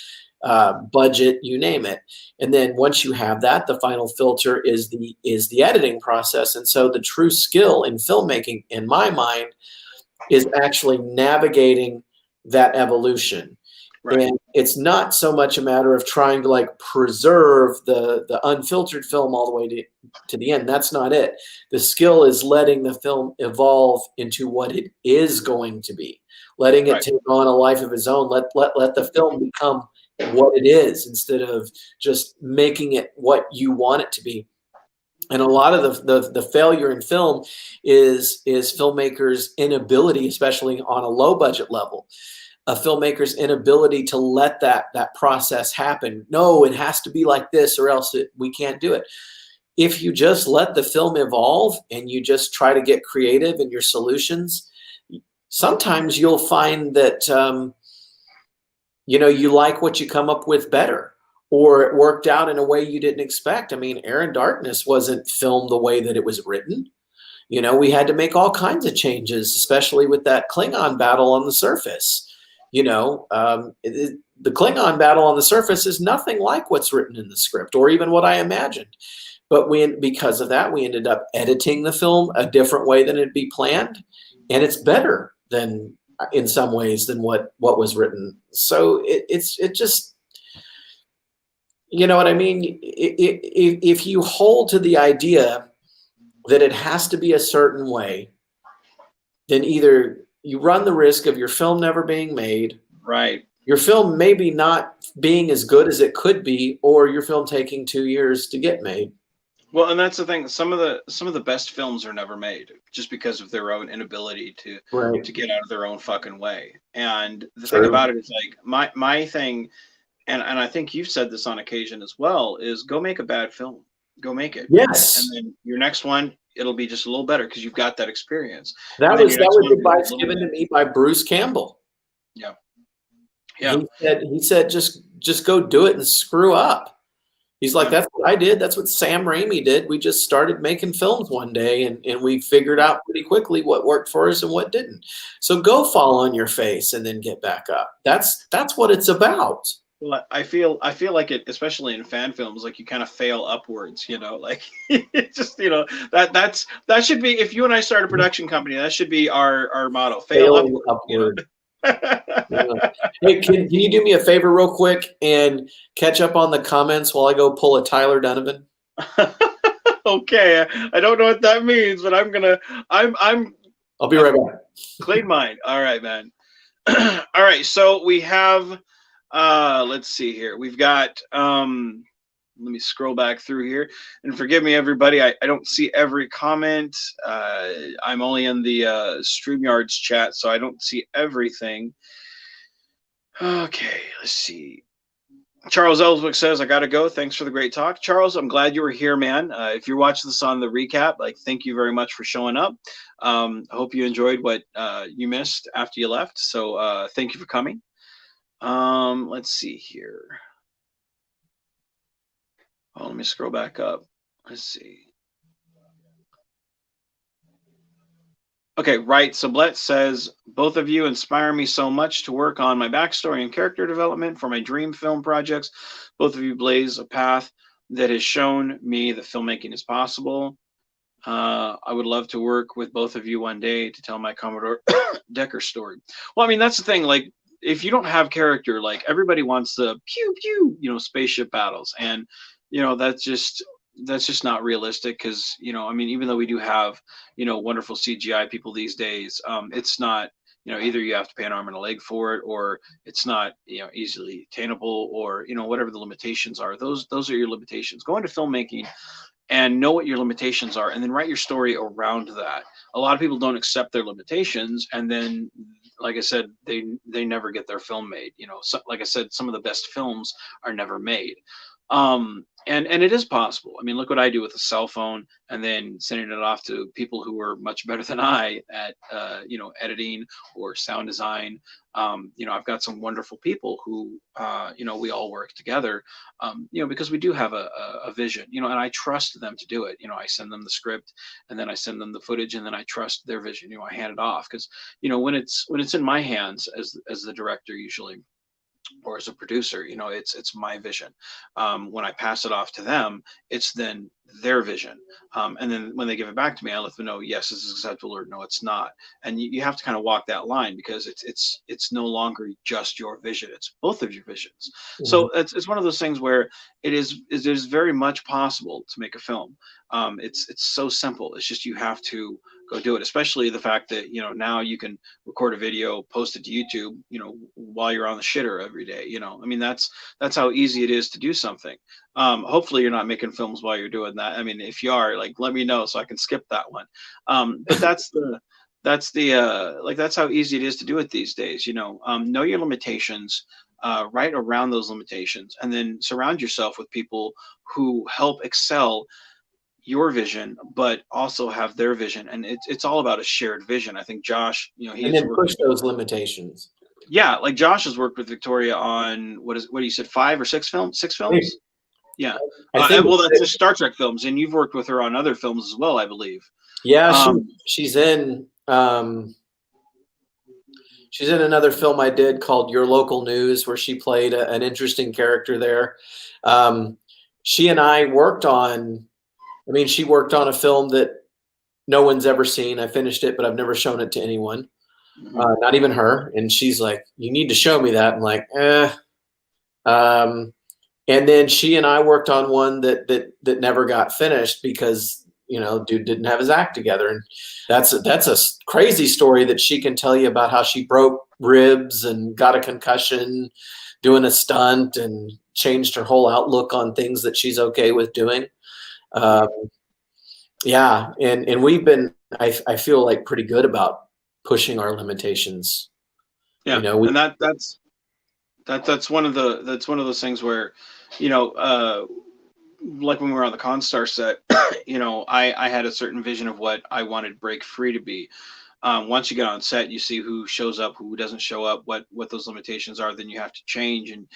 budget, you name it. And then once you have that, the final filter is the editing process. And so the true skill in filmmaking, in my mind, is actually navigating that evolution. Right. And it's not so much a matter of trying to like preserve the unfiltered film all the way to the end. That's not it. The skill is letting the film evolve into what it is going to be, letting it take on a life of its own. Let the film become what it is, instead of just making it what you want it to be. And a lot of the failure in film is filmmakers' inability, especially on a low budget level, a filmmaker's inability to let that process happen. No, it has to be like this, or else we can't do it. If you just let the film evolve and you just try to get creative in your solutions, sometimes you'll find that you like what you come up with better, or it worked out in a way you didn't expect. I mean, Air and Darkness wasn't filmed the way that it was written. We had to make all kinds of changes, especially with that Klingon battle on the surface. The Klingon battle on the surface is nothing like what's written in the script, or even what I imagined. But because of that, we ended up editing the film a different way than it'd be planned, and it's better than, in some ways, than what was written. So it just, you know what I mean? If you hold to the idea that it has to be a certain way, then either you run the risk of your film never being made, right? Your film maybe not being as good as it could be, or your film taking 2 years to get made. Well, and that's the thing. Some of the best films are never made, just because of their own inability to get out of their own fucking way. And the thing about it is, like, my thing, and I think you've said this on occasion as well, is go make a bad film. Go make it. Yes. And then your next one, it'll be just a little better because you've got that experience. That was advice given to me by Bruce Campbell. Yeah. He said just go do it and screw up. He's like, that's what I did. That's what Sam Raimi did. We just started making films one day, and we figured out pretty quickly what worked for us and what didn't. So go fall on your face and then get back up. That's what it's about. Well, I feel like it, especially in fan films, like you kind of fail upwards, like it just, that should be, if you and I start a production company, that should be our motto, fail Failing upward. upward. Yeah. Hey, can you do me a favor real quick and catch up on the comments while I go pull a Tyler Donovan? Okay, I don't know what that means, but I'll be right back. clean mind. All right, man. All right, so we have let's see here. We've got let me scroll back through here, and forgive me everybody, I don't see every comment. I'm only in the StreamYard's chat, so I don't see everything. Okay, let's see. Charles Ellswick says, I gotta go. Thanks for the great talk. Charles, I'm glad you were here, man. If you're watching this on the recap, thank you very much for showing up. I hope you enjoyed what you missed after you left. So thank you for coming. Let's see here. Oh, let me scroll back up. Let's see. Okay, right. So Blett says, both of you inspire me so much to work on my backstory and character development for my dream film projects. Both of you blaze a path that has shown me that filmmaking is possible. I would love to work with both of you one day to tell my Commodore Decker story. Well, I mean, that's the thing. Like, if you don't have character, like everybody wants the pew pew, spaceship battles, and that's just not realistic. Because I mean, even though we do have wonderful CGI people these days, it's not either you have to pay an arm and a leg for it, or it's not easily attainable, or whatever the limitations are. Those are your limitations. Go into filmmaking and know what your limitations are, and then write your story around that. A lot of people don't accept their limitations, and then, like I said, they never get their film made. So, like I said, some of the best films are never made. And it is possible. I mean, look what I do with a cell phone, and then sending it off to people who are much better than I at editing or sound design. I've got some wonderful people who we all work together, because we do have a vision, and I trust them to do it. I send them the script, and then I send them the footage, and then I trust their vision. I hand it off, because when it's in my hands as the director, usually, or as a producer, it's my vision. When I pass it off to them, it's then their vision. And then when they give it back to me, I let them know, yes, this is acceptable, or no, it's not. And you have to kind of walk that line, because it's no longer just your vision, it's both of your visions. Mm-hmm. So it's one of those things where it is very much possible to make a film. It's so simple. It's just, you have to go do it, especially the fact that now you can record a video, post it to YouTube, while you're on the shitter every day. I mean, that's how easy it is to do something. Hopefully you're not making films while you're doing that. I mean, if you are, let me know so I can skip that one. But that's how easy it is to do it these days. Know your limitations, write around those limitations, and then surround yourself with people who help excel your vision, but also have their vision. And it's all about a shared vision. I think Josh, and then push those limitations. Yeah, like Josh has worked with Victoria on what you said, 5 or 6 films? 6 films? Yeah. Well, that's just Star Trek films, and you've worked with her on other films as well, I believe. Yeah, she's in another film I did called Your Local News, where she played an interesting character there. She and I worked on. She worked on a film that no one's ever seen. I finished it, but I've never shown it to anyone, not even her. And she's like, "You need to show me that." I'm like, and then she and I worked on one that never got finished because dude didn't have his act together. And that's a crazy story that she can tell you about how she broke ribs and got a concussion doing a stunt, and changed her whole outlook on things that she's okay with doing. Yeah, and we've been, I feel like, pretty good about pushing our limitations. Yeah, and that's one of those things where, like when we were on the Constar set, I had a certain vision of what I wanted Break Free to be. Once you get on set, you see who shows up, who doesn't show up, what those limitations are. Then you have to change, and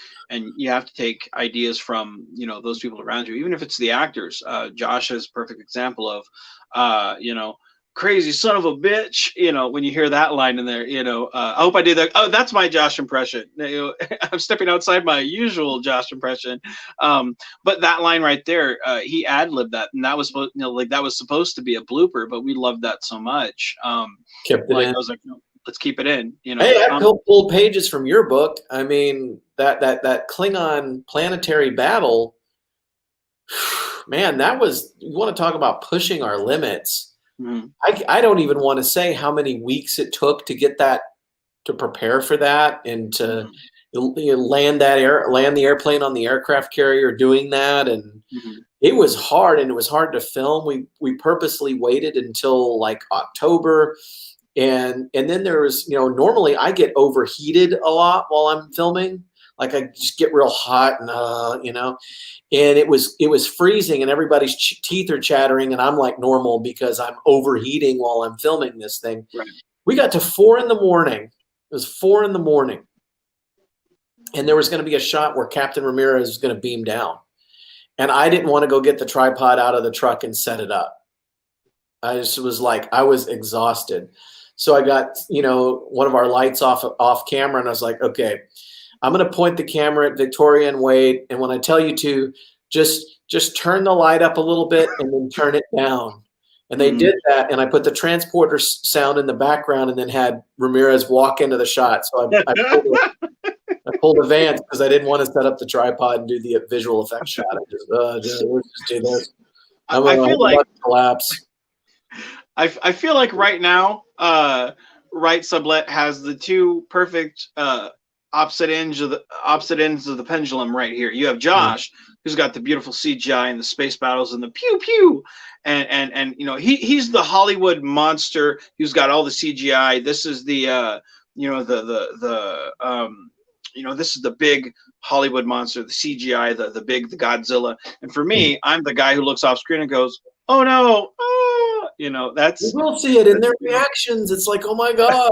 you have to take ideas from those people around you, even if it's the actors. Josh is a perfect example of crazy son of a bitch. When you hear that line in there, I hope I did that. Oh, that's my Josh impression. I'm stepping outside my usual Josh impression. But that line right there, he ad-libbed that, and that was supposed, that was supposed to be a blooper, but we loved that so much. Kept it in. I was like, no, let's keep it in. Hey, I pulled pages from your book. I mean, that Klingon planetary battle, man, that was, you want to talk about pushing our limits. Mm-hmm. I don't even want to say how many weeks it took to get that, to prepare for that, and to land the airplane on the aircraft carrier doing that. And it was hard, and it was hard to film. We purposely waited until like October. And then there was, normally I get overheated a lot while I'm filming. Like I just get real hot and, and it was freezing and everybody's teeth are chattering and I'm like normal because I'm overheating while I'm filming this thing. Right. We got to 4 a.m. It was 4 a.m. And there was going to be a shot where Captain Ramirez was going to beam down. And I didn't want to go get the tripod out of the truck and set it up. I just was like, I was exhausted. So I got, one of our lights off camera, and I was like, okay, I'm going to point the camera at Victoria and Wade. And when I tell you to, just turn the light up a little bit and then turn it down. And they did that. And I put the transporter sound in the background and then had Ramirez walk into the shot. So I pulled a Vance because I didn't want to set up the tripod and do the visual effects shot. I just, let's just do this. I feel like collapse. I feel like right now, Right Sublet has the two perfect opposite ends of the pendulum right here. You have Josh, who's got the beautiful CGI and the space battles and the pew pew, and he's the Hollywood monster who's got all the CGI. This is the this is the big Hollywood monster, the CGI, the Godzilla. And for me, I'm the guy who looks off screen and goes, "Oh no!" That's, we'll see it in their reactions. It's like, oh my god.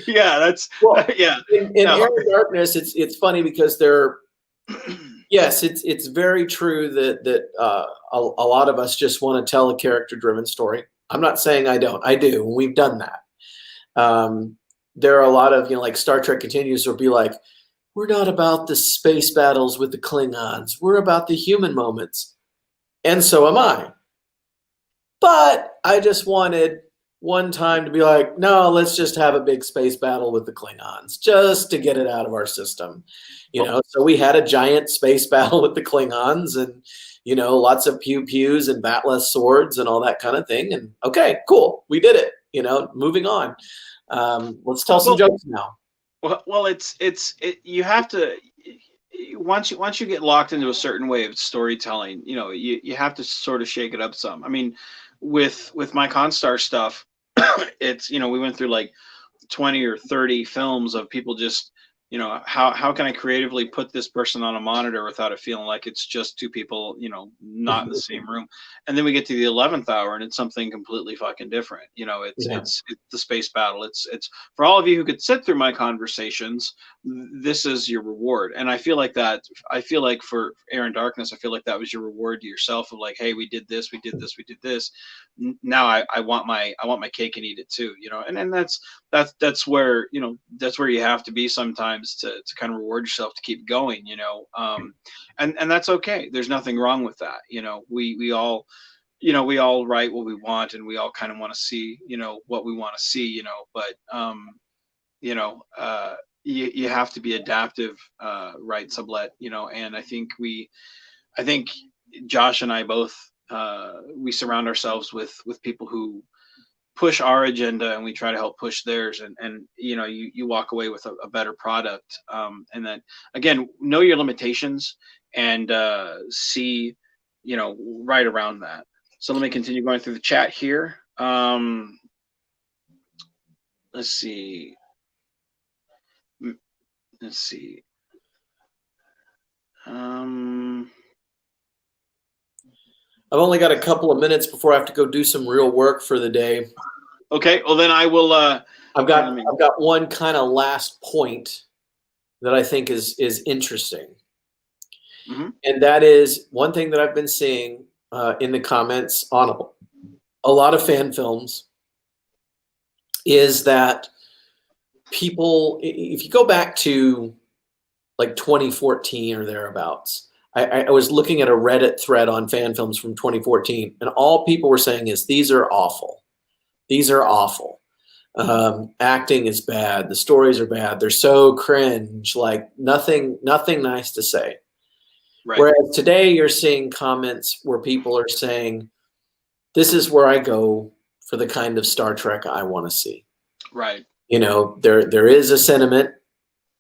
Yeah, that's yeah. In Air and Darkness, it's funny because yes, it's very true that a lot of us just want to tell a character-driven story. I'm not saying I don't. I do. We've done that. There are a lot of like Star Trek Continues will be like, we're not about the space battles with the Klingons. We're about the human moments, and so am I. But I just wanted one time to be like, no, let's just have a big space battle with the Klingons just to get it out of our system. So we had a giant space battle with the Klingons and, lots of pew-pews and batless swords and all that kind of thing. And okay, cool. We did it, moving on. Let's tell some jokes now. Well, you have to, once you get locked into a certain way of storytelling, you have to sort of shake it up some. I mean, with my Constar stuff, it's, we went through like 20 or 30 films of people just, how can I creatively put this person on a monitor without it feeling like it's just two people, not in the same room. And then we get to the 11th hour and it's something completely fucking different. It's the space battle. It's for all of you who could sit through my conversations, this is your reward. And I feel like for Air and Darkness, I feel like that was your reward to yourself of like, hey, we did this. Now I want my cake and eat it too, and that's where, that's where you have to be sometimes to kind of reward yourself to keep going, and that's okay. There's nothing wrong with that. We all write what we want and we all kind of want to see, what we want to see, but you have to be adaptive, right, Sublet, and I think Josh and I both, we surround ourselves with people who push our agenda and we try to help push theirs, and you walk away with a better product, and then again, know your limitations and see right around that. So let me continue going through the chat here. Let's see. I've only got a couple of minutes before I have to go do some real work for the day. Okay. Well, then I will. I've got one kind of last point that I think is interesting, and that is one thing that I've been seeing in the comments on a lot of fan films is that people, if you go back to like 2014 or thereabouts, I was looking at a Reddit thread on fan films from 2014, and all people were saying is these are awful. These are awful. Acting is bad. The stories are bad. They're so cringe. Like nothing nice to say. Right. Whereas today you're seeing comments where people are saying, this is where I go for the kind of Star Trek I want to see. Right. You know, there is a sentiment,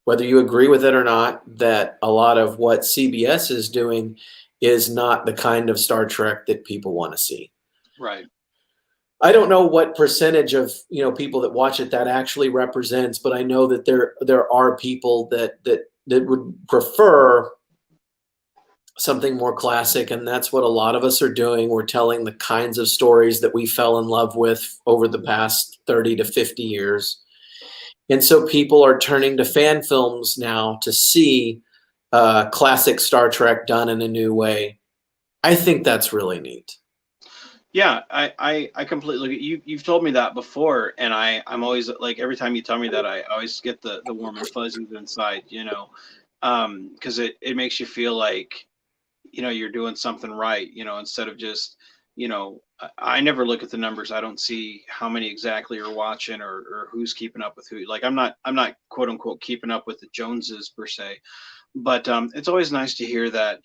whether you agree with it or not, that a lot of what CBS is doing is not the kind of Star Trek that people want to see. Right. I don't know what percentage of people that watch it that actually represents, but I know that there are people that would prefer something more classic, and that's what a lot of us are doing. We're telling the kinds of stories that we fell in love with over the past 30 to 50 years. And so people are turning to fan films now to see classic Star Trek done in a new way. I think that's really neat. Yeah, I completely. You've told me that before, and I'm always like, every time you tell me that, I always get the warm and fuzzies inside, because it makes you feel like, you're doing something right, instead of just, I never look at the numbers. I don't see how many exactly are watching or who's keeping up with who. Like I'm not quote unquote keeping up with the Joneses per se, but it's always nice to hear that,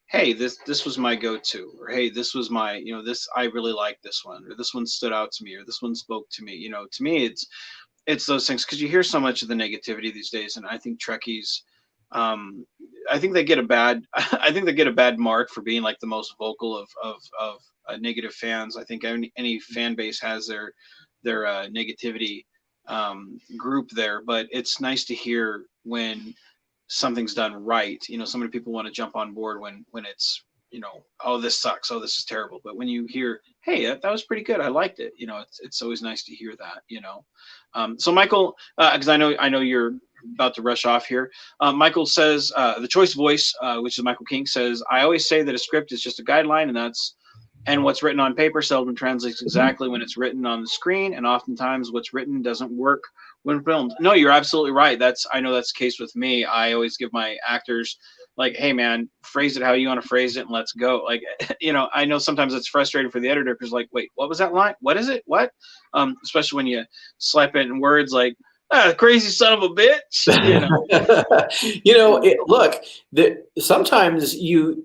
hey, this was my go-to, or hey, this was my, this, I really like this one, or this one stood out to me, or this one spoke to me. To me, it's those things, because you hear so much of the negativity these days, and I think Trekkies, I think they get a bad mark for being like the most vocal of negative fans. I think any fan base has their negativity group there, but it's nice to hear when something's done right. So many people want to jump on board when it's, oh, this sucks, oh, this is terrible. But when you hear, hey, that was pretty good, I liked it, it's always nice to hear that. So Michael, because I know you're about to rush off here. Michael says, the choice voice, which is Michael King, says, I always say that a script is just a guideline, and what's written on paper seldom translates exactly when it's written on the screen, and oftentimes what's written doesn't work when filmed. No, you're absolutely right. I know that's the case with me. I always give my actors, like, hey man, phrase it how you want to phrase it and let's go. Like, I know sometimes it's frustrating for the editor because, like, wait, what was that line? What is it? What? Especially when you slap it in words like, crazy son of a bitch. Look, sometimes you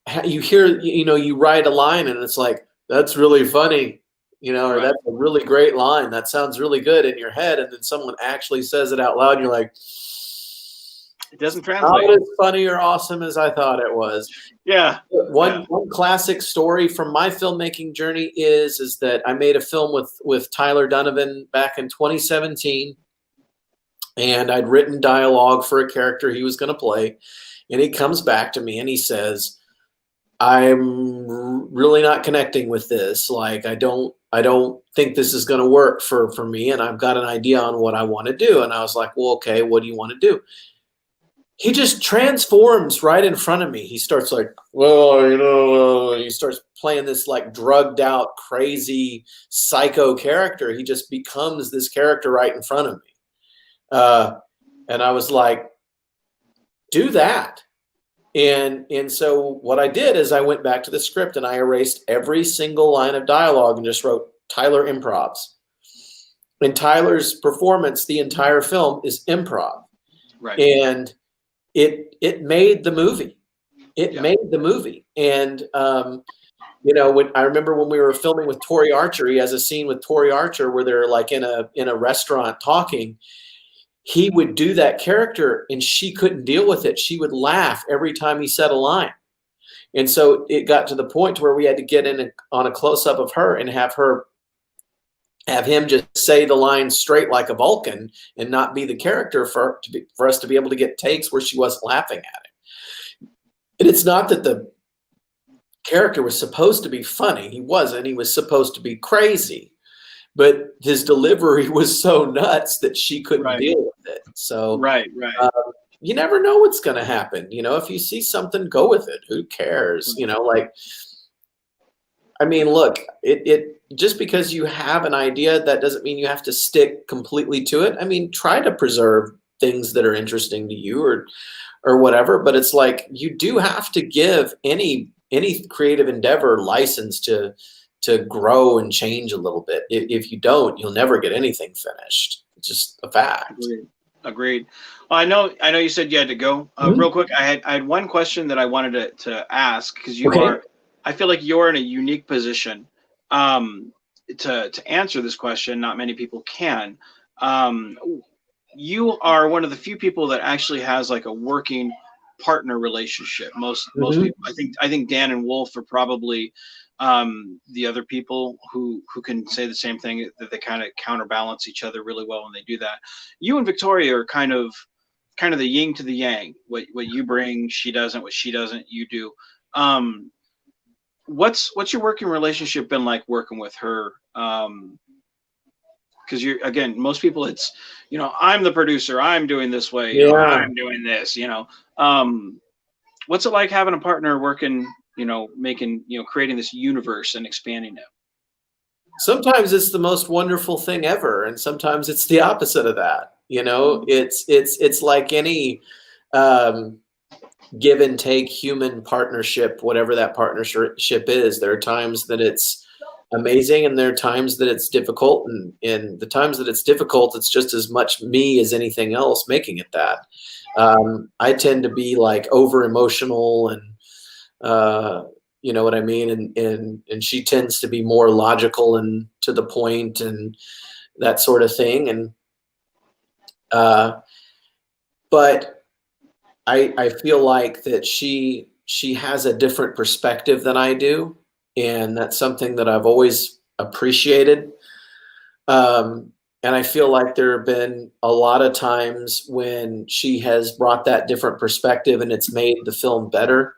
hear, you write a line and it's like, that's really funny, or right, that's a really great line. That sounds really good in your head. And then someone actually says it out loud and you're like, it doesn't translate. Not as funny or awesome as I thought it was. Yeah. One classic story from my filmmaking journey is that I made a film with Tyler Donovan back in 2017, and I'd written dialogue for a character he was going to play, and he comes back to me and he says, I'm really not connecting with this. Like, I don't think this is going to work for me, and I've got an idea on what I want to do. And I was like, well, okay, what do you want to do? He just transforms right in front of me. He starts like, well, he starts playing this like drugged out, crazy psycho character. He just becomes this character right in front of me. And I was like, do that. And so what I did is I went back to the script and I erased every single line of dialogue and just wrote Tyler improvs. And Tyler's performance, the entire film, is improv. Right. And it made the movie. It made the movie. And when I remember when we were filming with Tori Archer, he has a scene with Tori Archer where they're like in a restaurant talking. He would do that character and she couldn't deal with it. She would laugh every time he said a line. And so it got to the point where we had to get in on a close-up of her and have him just say the line straight like a Vulcan and not be the character for us to be able to get takes where she wasn't laughing at it. And it's not that the character was supposed to be funny. He wasn't. He was supposed to be crazy. but his delivery was so nuts that she couldn't Right. deal with it. So Right. Right. you never know what's going to happen. You know, if you see something, go with it. Who cares? You know, like, I mean, look, it just because you have an idea, that doesn't mean you have to stick completely to it. I mean, try to preserve things that are interesting to you, or whatever. But it's like you do have to give any creative endeavor license to grow and change a little bit. If you don't, you'll never get anything finished. It's just a fact. Agreed. Agreed. I know you said you had to go. Mhm. Real quick, I had one question that I wanted to ask, because Okay. I feel like you're in a unique position um, to answer this question. Not many people can. Um, you are one of the few people that actually has like a working partner relationship. Most Hmm. people, I think Dan and Wolf are probably the other people who can say the same thing, that they kind of counterbalance each other really well when they do that. You and Victoria are kind of the yin to the yang. What you bring, she doesn't. What she doesn't, you do. Um, what's your working relationship been like working with her? Because you're, again, most people, it's, I'm the producer, I'm doing this way, Yeah. I'm doing this. Um, what's it like having a partner working, making, creating this universe and expanding it? Sometimes it's the most wonderful thing ever, and sometimes it's the opposite of that. You know, it's like any um, give and take human partnership, whatever that partnership is. There are times that it's amazing, and there are times that it's difficult, and the times that it's difficult, it's just as much me as anything else making it that. I tend to be like over emotional, and uh, you know what I mean, and she tends to be more logical and to the point and that sort of thing. And uh, but I feel like that she has a different perspective than I do, and that's something that I've always appreciated. Um, and I feel like there have been a lot of times when she has brought that different perspective, and it's made the film better.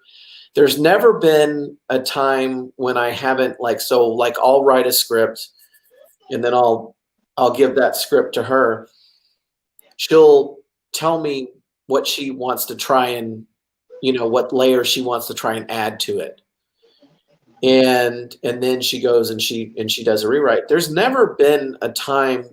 There's never been a time when I haven't, like, so like I'll write a script, and then I'll give that script to her. She'll tell me what she wants to try and, what layer she wants to try and add to it. And then she goes and she does a rewrite. There's never been a time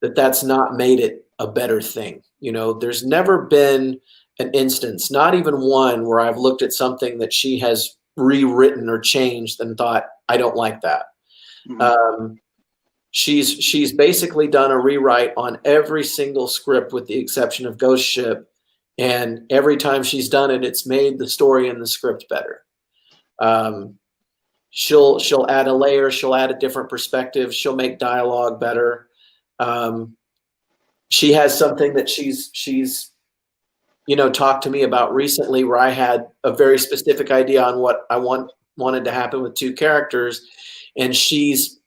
that that's not made it a better thing. There's never been an instance, not even one, where I've looked at something that she has rewritten or changed and thought, I don't like that. Mm-hmm. Um, she's basically done a rewrite on every single script with the exception of Ghost Ship, and every time she's done it, it's made the story and the script better. Um, she'll add a layer, she'll add a different perspective, she'll make dialogue better. She has something that she's talked to me about recently, where I had a very specific idea on what I wanted to happen with two characters, and she's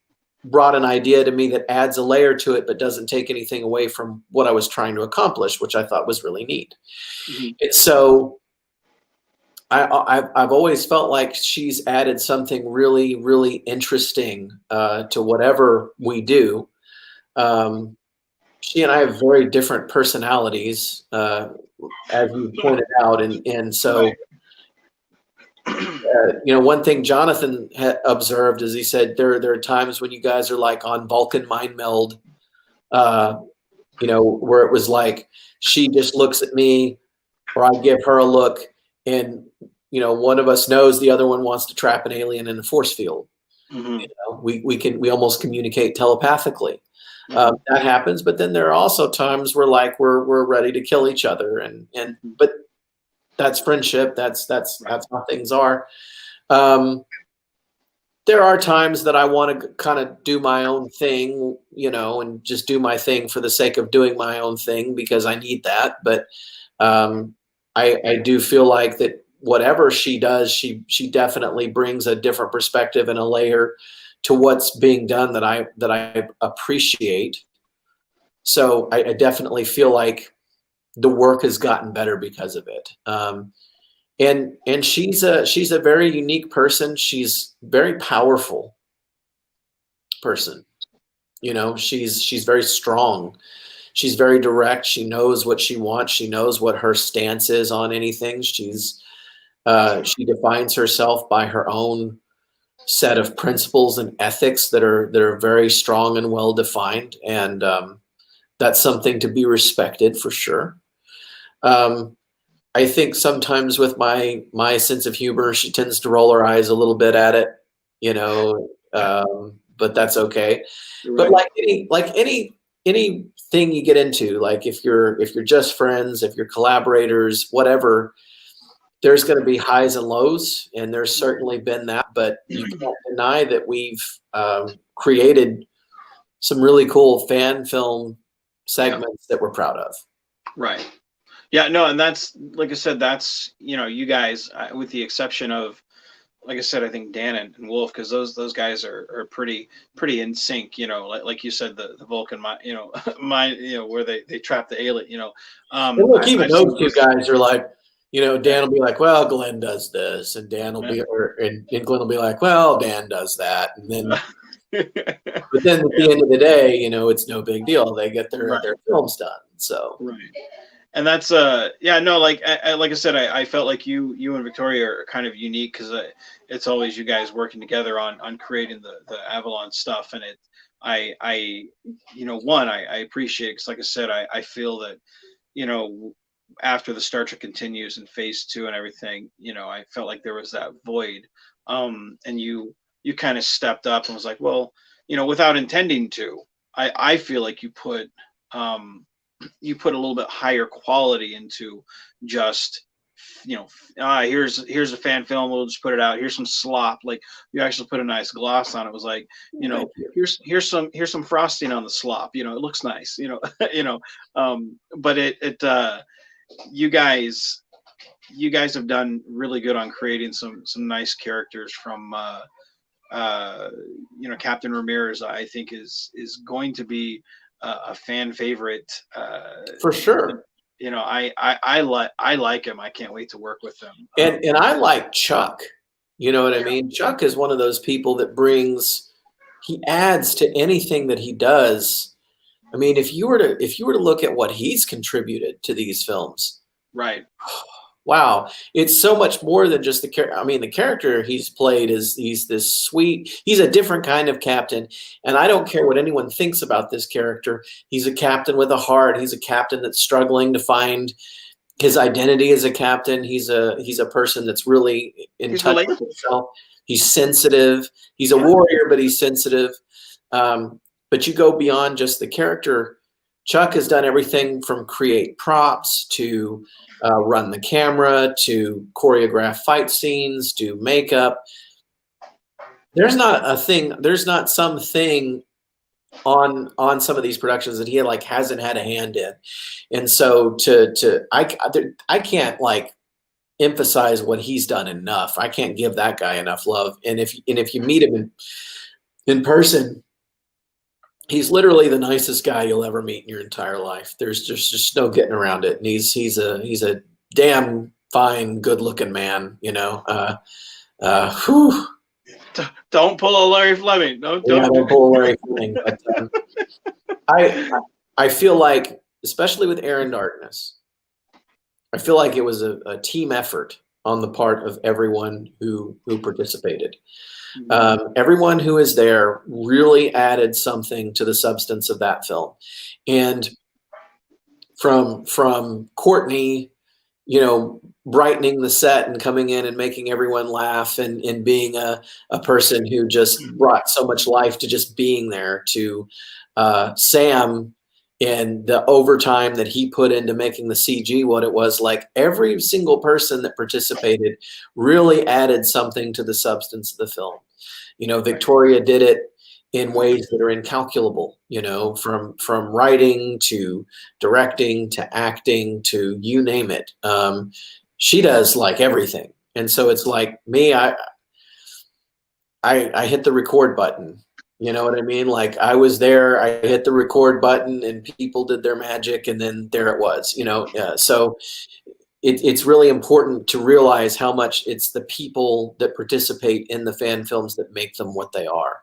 brought an idea to me that adds a layer to it but doesn't take anything away from what I was trying to accomplish, which I thought was really neat. Mm-hmm. And so I've always felt like she's added something really, really interesting to whatever we do. Um, she and I have very different personalities, as you pointed out, and so Right. one thing Jonathan observed is, he said there are times when you guys are like on Vulcan mind meld, where it was like she just looks at me, or I give her a look, and one of us knows the other one wants to trap an alien in a force field. Mm-hmm. We almost communicate telepathically. Mm-hmm. That happens, but then there are also times where like we're ready to kill each other, and but that's friendship. That's Right. how things are. Um, there are times that I want to kind of do my own thing, and just do my thing for the sake of doing my own thing because I need that. But um, I do feel like that whatever she does, she definitely brings a different perspective and a layer to what's being done that I appreciate. So I definitely feel like the work has gotten better because of it. And she's a very unique person. She's very powerful person. You know, she's very strong. She's very direct. She knows what she wants. She knows what her stance is on anything. She defines herself by her own set of principles and ethics that are very strong and well defined, and that's something to be respected for sure. Um, I think sometimes with my sense of humor, she tends to roll her eyes a little bit at it, you know, but that's okay. But Right. like anything you get into, like if you're just friends, if you're collaborators, whatever, there's going to be highs and lows, and there's certainly been that. But you can't deny that we've created some really cool fan film Yeah. segments that we're proud of. Right. Yeah, no, and that's like I said, that's you guys, with the exception of, like I said, I think Dan and Wolf, because those guys are pretty in sync. Like you said, the Vulcan, mine, where they trap the alien. And look, even I've seen those two those. guys are like, Yeah. Dan will be like, well, Glenn does this, and Dan will Yeah. be, and Glenn will be like, well, Dan does that, and then, but then at Yeah. the end of the day, it's no big deal. They get Right. their films done. So Right. And that's yeah, no, like I said, I felt like you and Victoria are kind of unique, because it's always you guys working together on creating the Avalon stuff. And I one, I appreciate it, because like I said, I feel that you know after the Star Trek Continues and Phase 2 and everything, I felt like there was that void. And you kind of stepped up and was like, well, without intending to, I feel like um you put a little bit higher quality into just here's a fan film, we'll just put it out, here's some slop. Like, you actually put a nice gloss on it. It was like, thank you. here's some frosting on the slop, it looks nice. But you guys have done really good on creating some nice characters. From Captain Ramirez, I think is going to be a fan favorite. For sure. I like him. I can't wait to work with him. And I like Chuck. You know what I mean? Chuck is one of those people that he adds to anything that he does. I mean, if you were to look at what he's contributed to these films, Right. wow, it's so much more than just the character. I mean, the character he's played he's this sweet. He's a different kind of captain, and I don't care what anyone thinks about this character. He's a captain with a heart. He's a captain that's struggling to find his identity as a captain. He's a person that's really in He's touch with relatable. himself. He's sensitive. He's a Yeah. warrior, but he's sensitive. But you go beyond just the character. Chuck has done everything from create props to run the camera to choreograph fight scenes, do makeup. There's not something on some of these productions that he hasn't had a hand in. And so I can't emphasize what he's done enough. I can't give that guy enough love. And if you meet him in person, he's literally the nicest guy you'll ever meet in your entire life. There's just no getting around it. And he's a damn fine, good looking man, whew. Don't pull a Larry Fleming. No, Yeah, don't. don't pull a Larry Fleming. But I feel like, especially with Aaron Darkness, I feel like it was a team effort on the part of everyone who participated. Everyone who is there really added something to the substance of that film. And from Courtney, brightening the set and coming in and making everyone laugh, and being a person who just brought so much life to just being there, to Sam and the overtime that he put into making the CG what it was. Like, every single person that participated really added something to the substance of the film. Victoria did it in ways that are incalculable, from writing to directing to acting to you name it. She does everything. And so it's like me, I hit the record button. You know what I mean? Like, I was there, I hit the record button, and people did their magic, and then there it was. So it's really important to realize how much it's the people that participate in the fan films that make them what they are.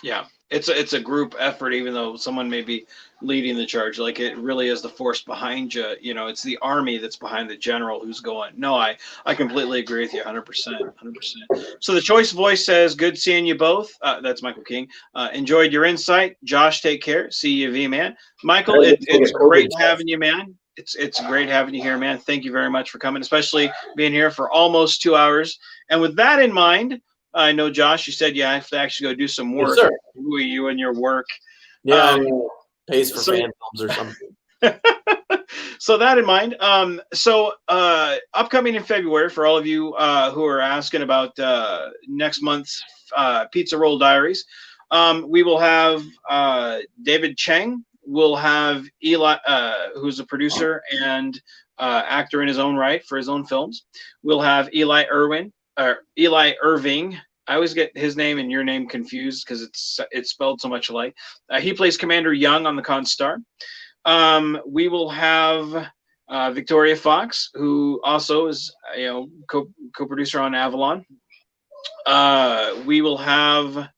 Yeah, it's a group effort, even though someone may be leading the charge. Like it really is the force behind you. You know, it's the army that's behind the general who's going. No, I completely agree with you, 100%, 100%. So the choice voice says, "Good seeing you both." That's Michael King. Enjoyed your insight, Josh. Take care. See you, V man. Michael, Better get it's a COVID great test. having you, man. It's great having you here, man. Thank you very much for coming, especially being here for almost 2 hours. And with that in mind, I know, Josh, you said you have to actually go do some Yes, work. sir. Who are you and your work? Yeah, I know. Pays for So, fan films or something. so that in mind, upcoming in February for all of you who are asking about next month's Pizza Roll Diaries, we will have David Chang. We'll have Eli, who's a producer and actor in his own right for his own films. We'll have Eli Irving. I always get his name and your name confused because it's spelled so much alike. He plays Commander Young on the Constar. We will have Victoria Fox, who also is co-producer on Avalon. We will have,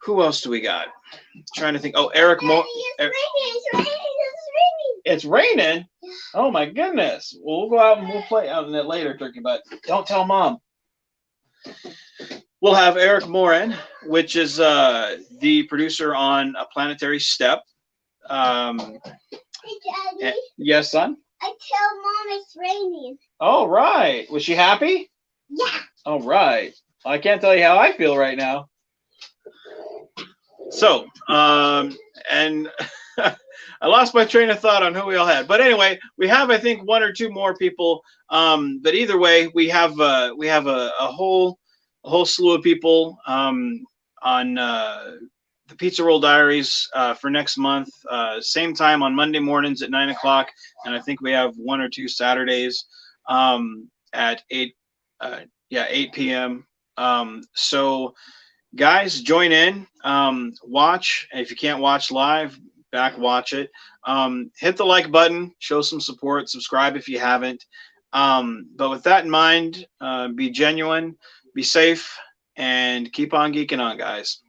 who else do we got? I'm trying to think. Oh, Eric Moore. It's raining. Oh my goodness. Well, we'll go out and we'll play out in it later, Turkey. But don't tell Mom. We'll have Eric Moran, which is the producer on A Planetary Step. Hey, Daddy. Yes, son? I tell Mom it's raining. All right. Was she happy? Yeah. All right. I can't tell you how I feel right now. So, and I lost my train of thought on who we all had. But anyway, we have, I think, one or two more people. But either way, we have a whole slew of people on the Pizza Roll Diaries for next month. Same time on Monday mornings at 9 o'clock, and I think we have one or two Saturdays at 8 p.m. So guys, join in, watch. If you can't watch live, watch it. Hit the like button, show some support, subscribe if you haven't. But with that in mind, be genuine, be safe, and keep on geeking on, guys.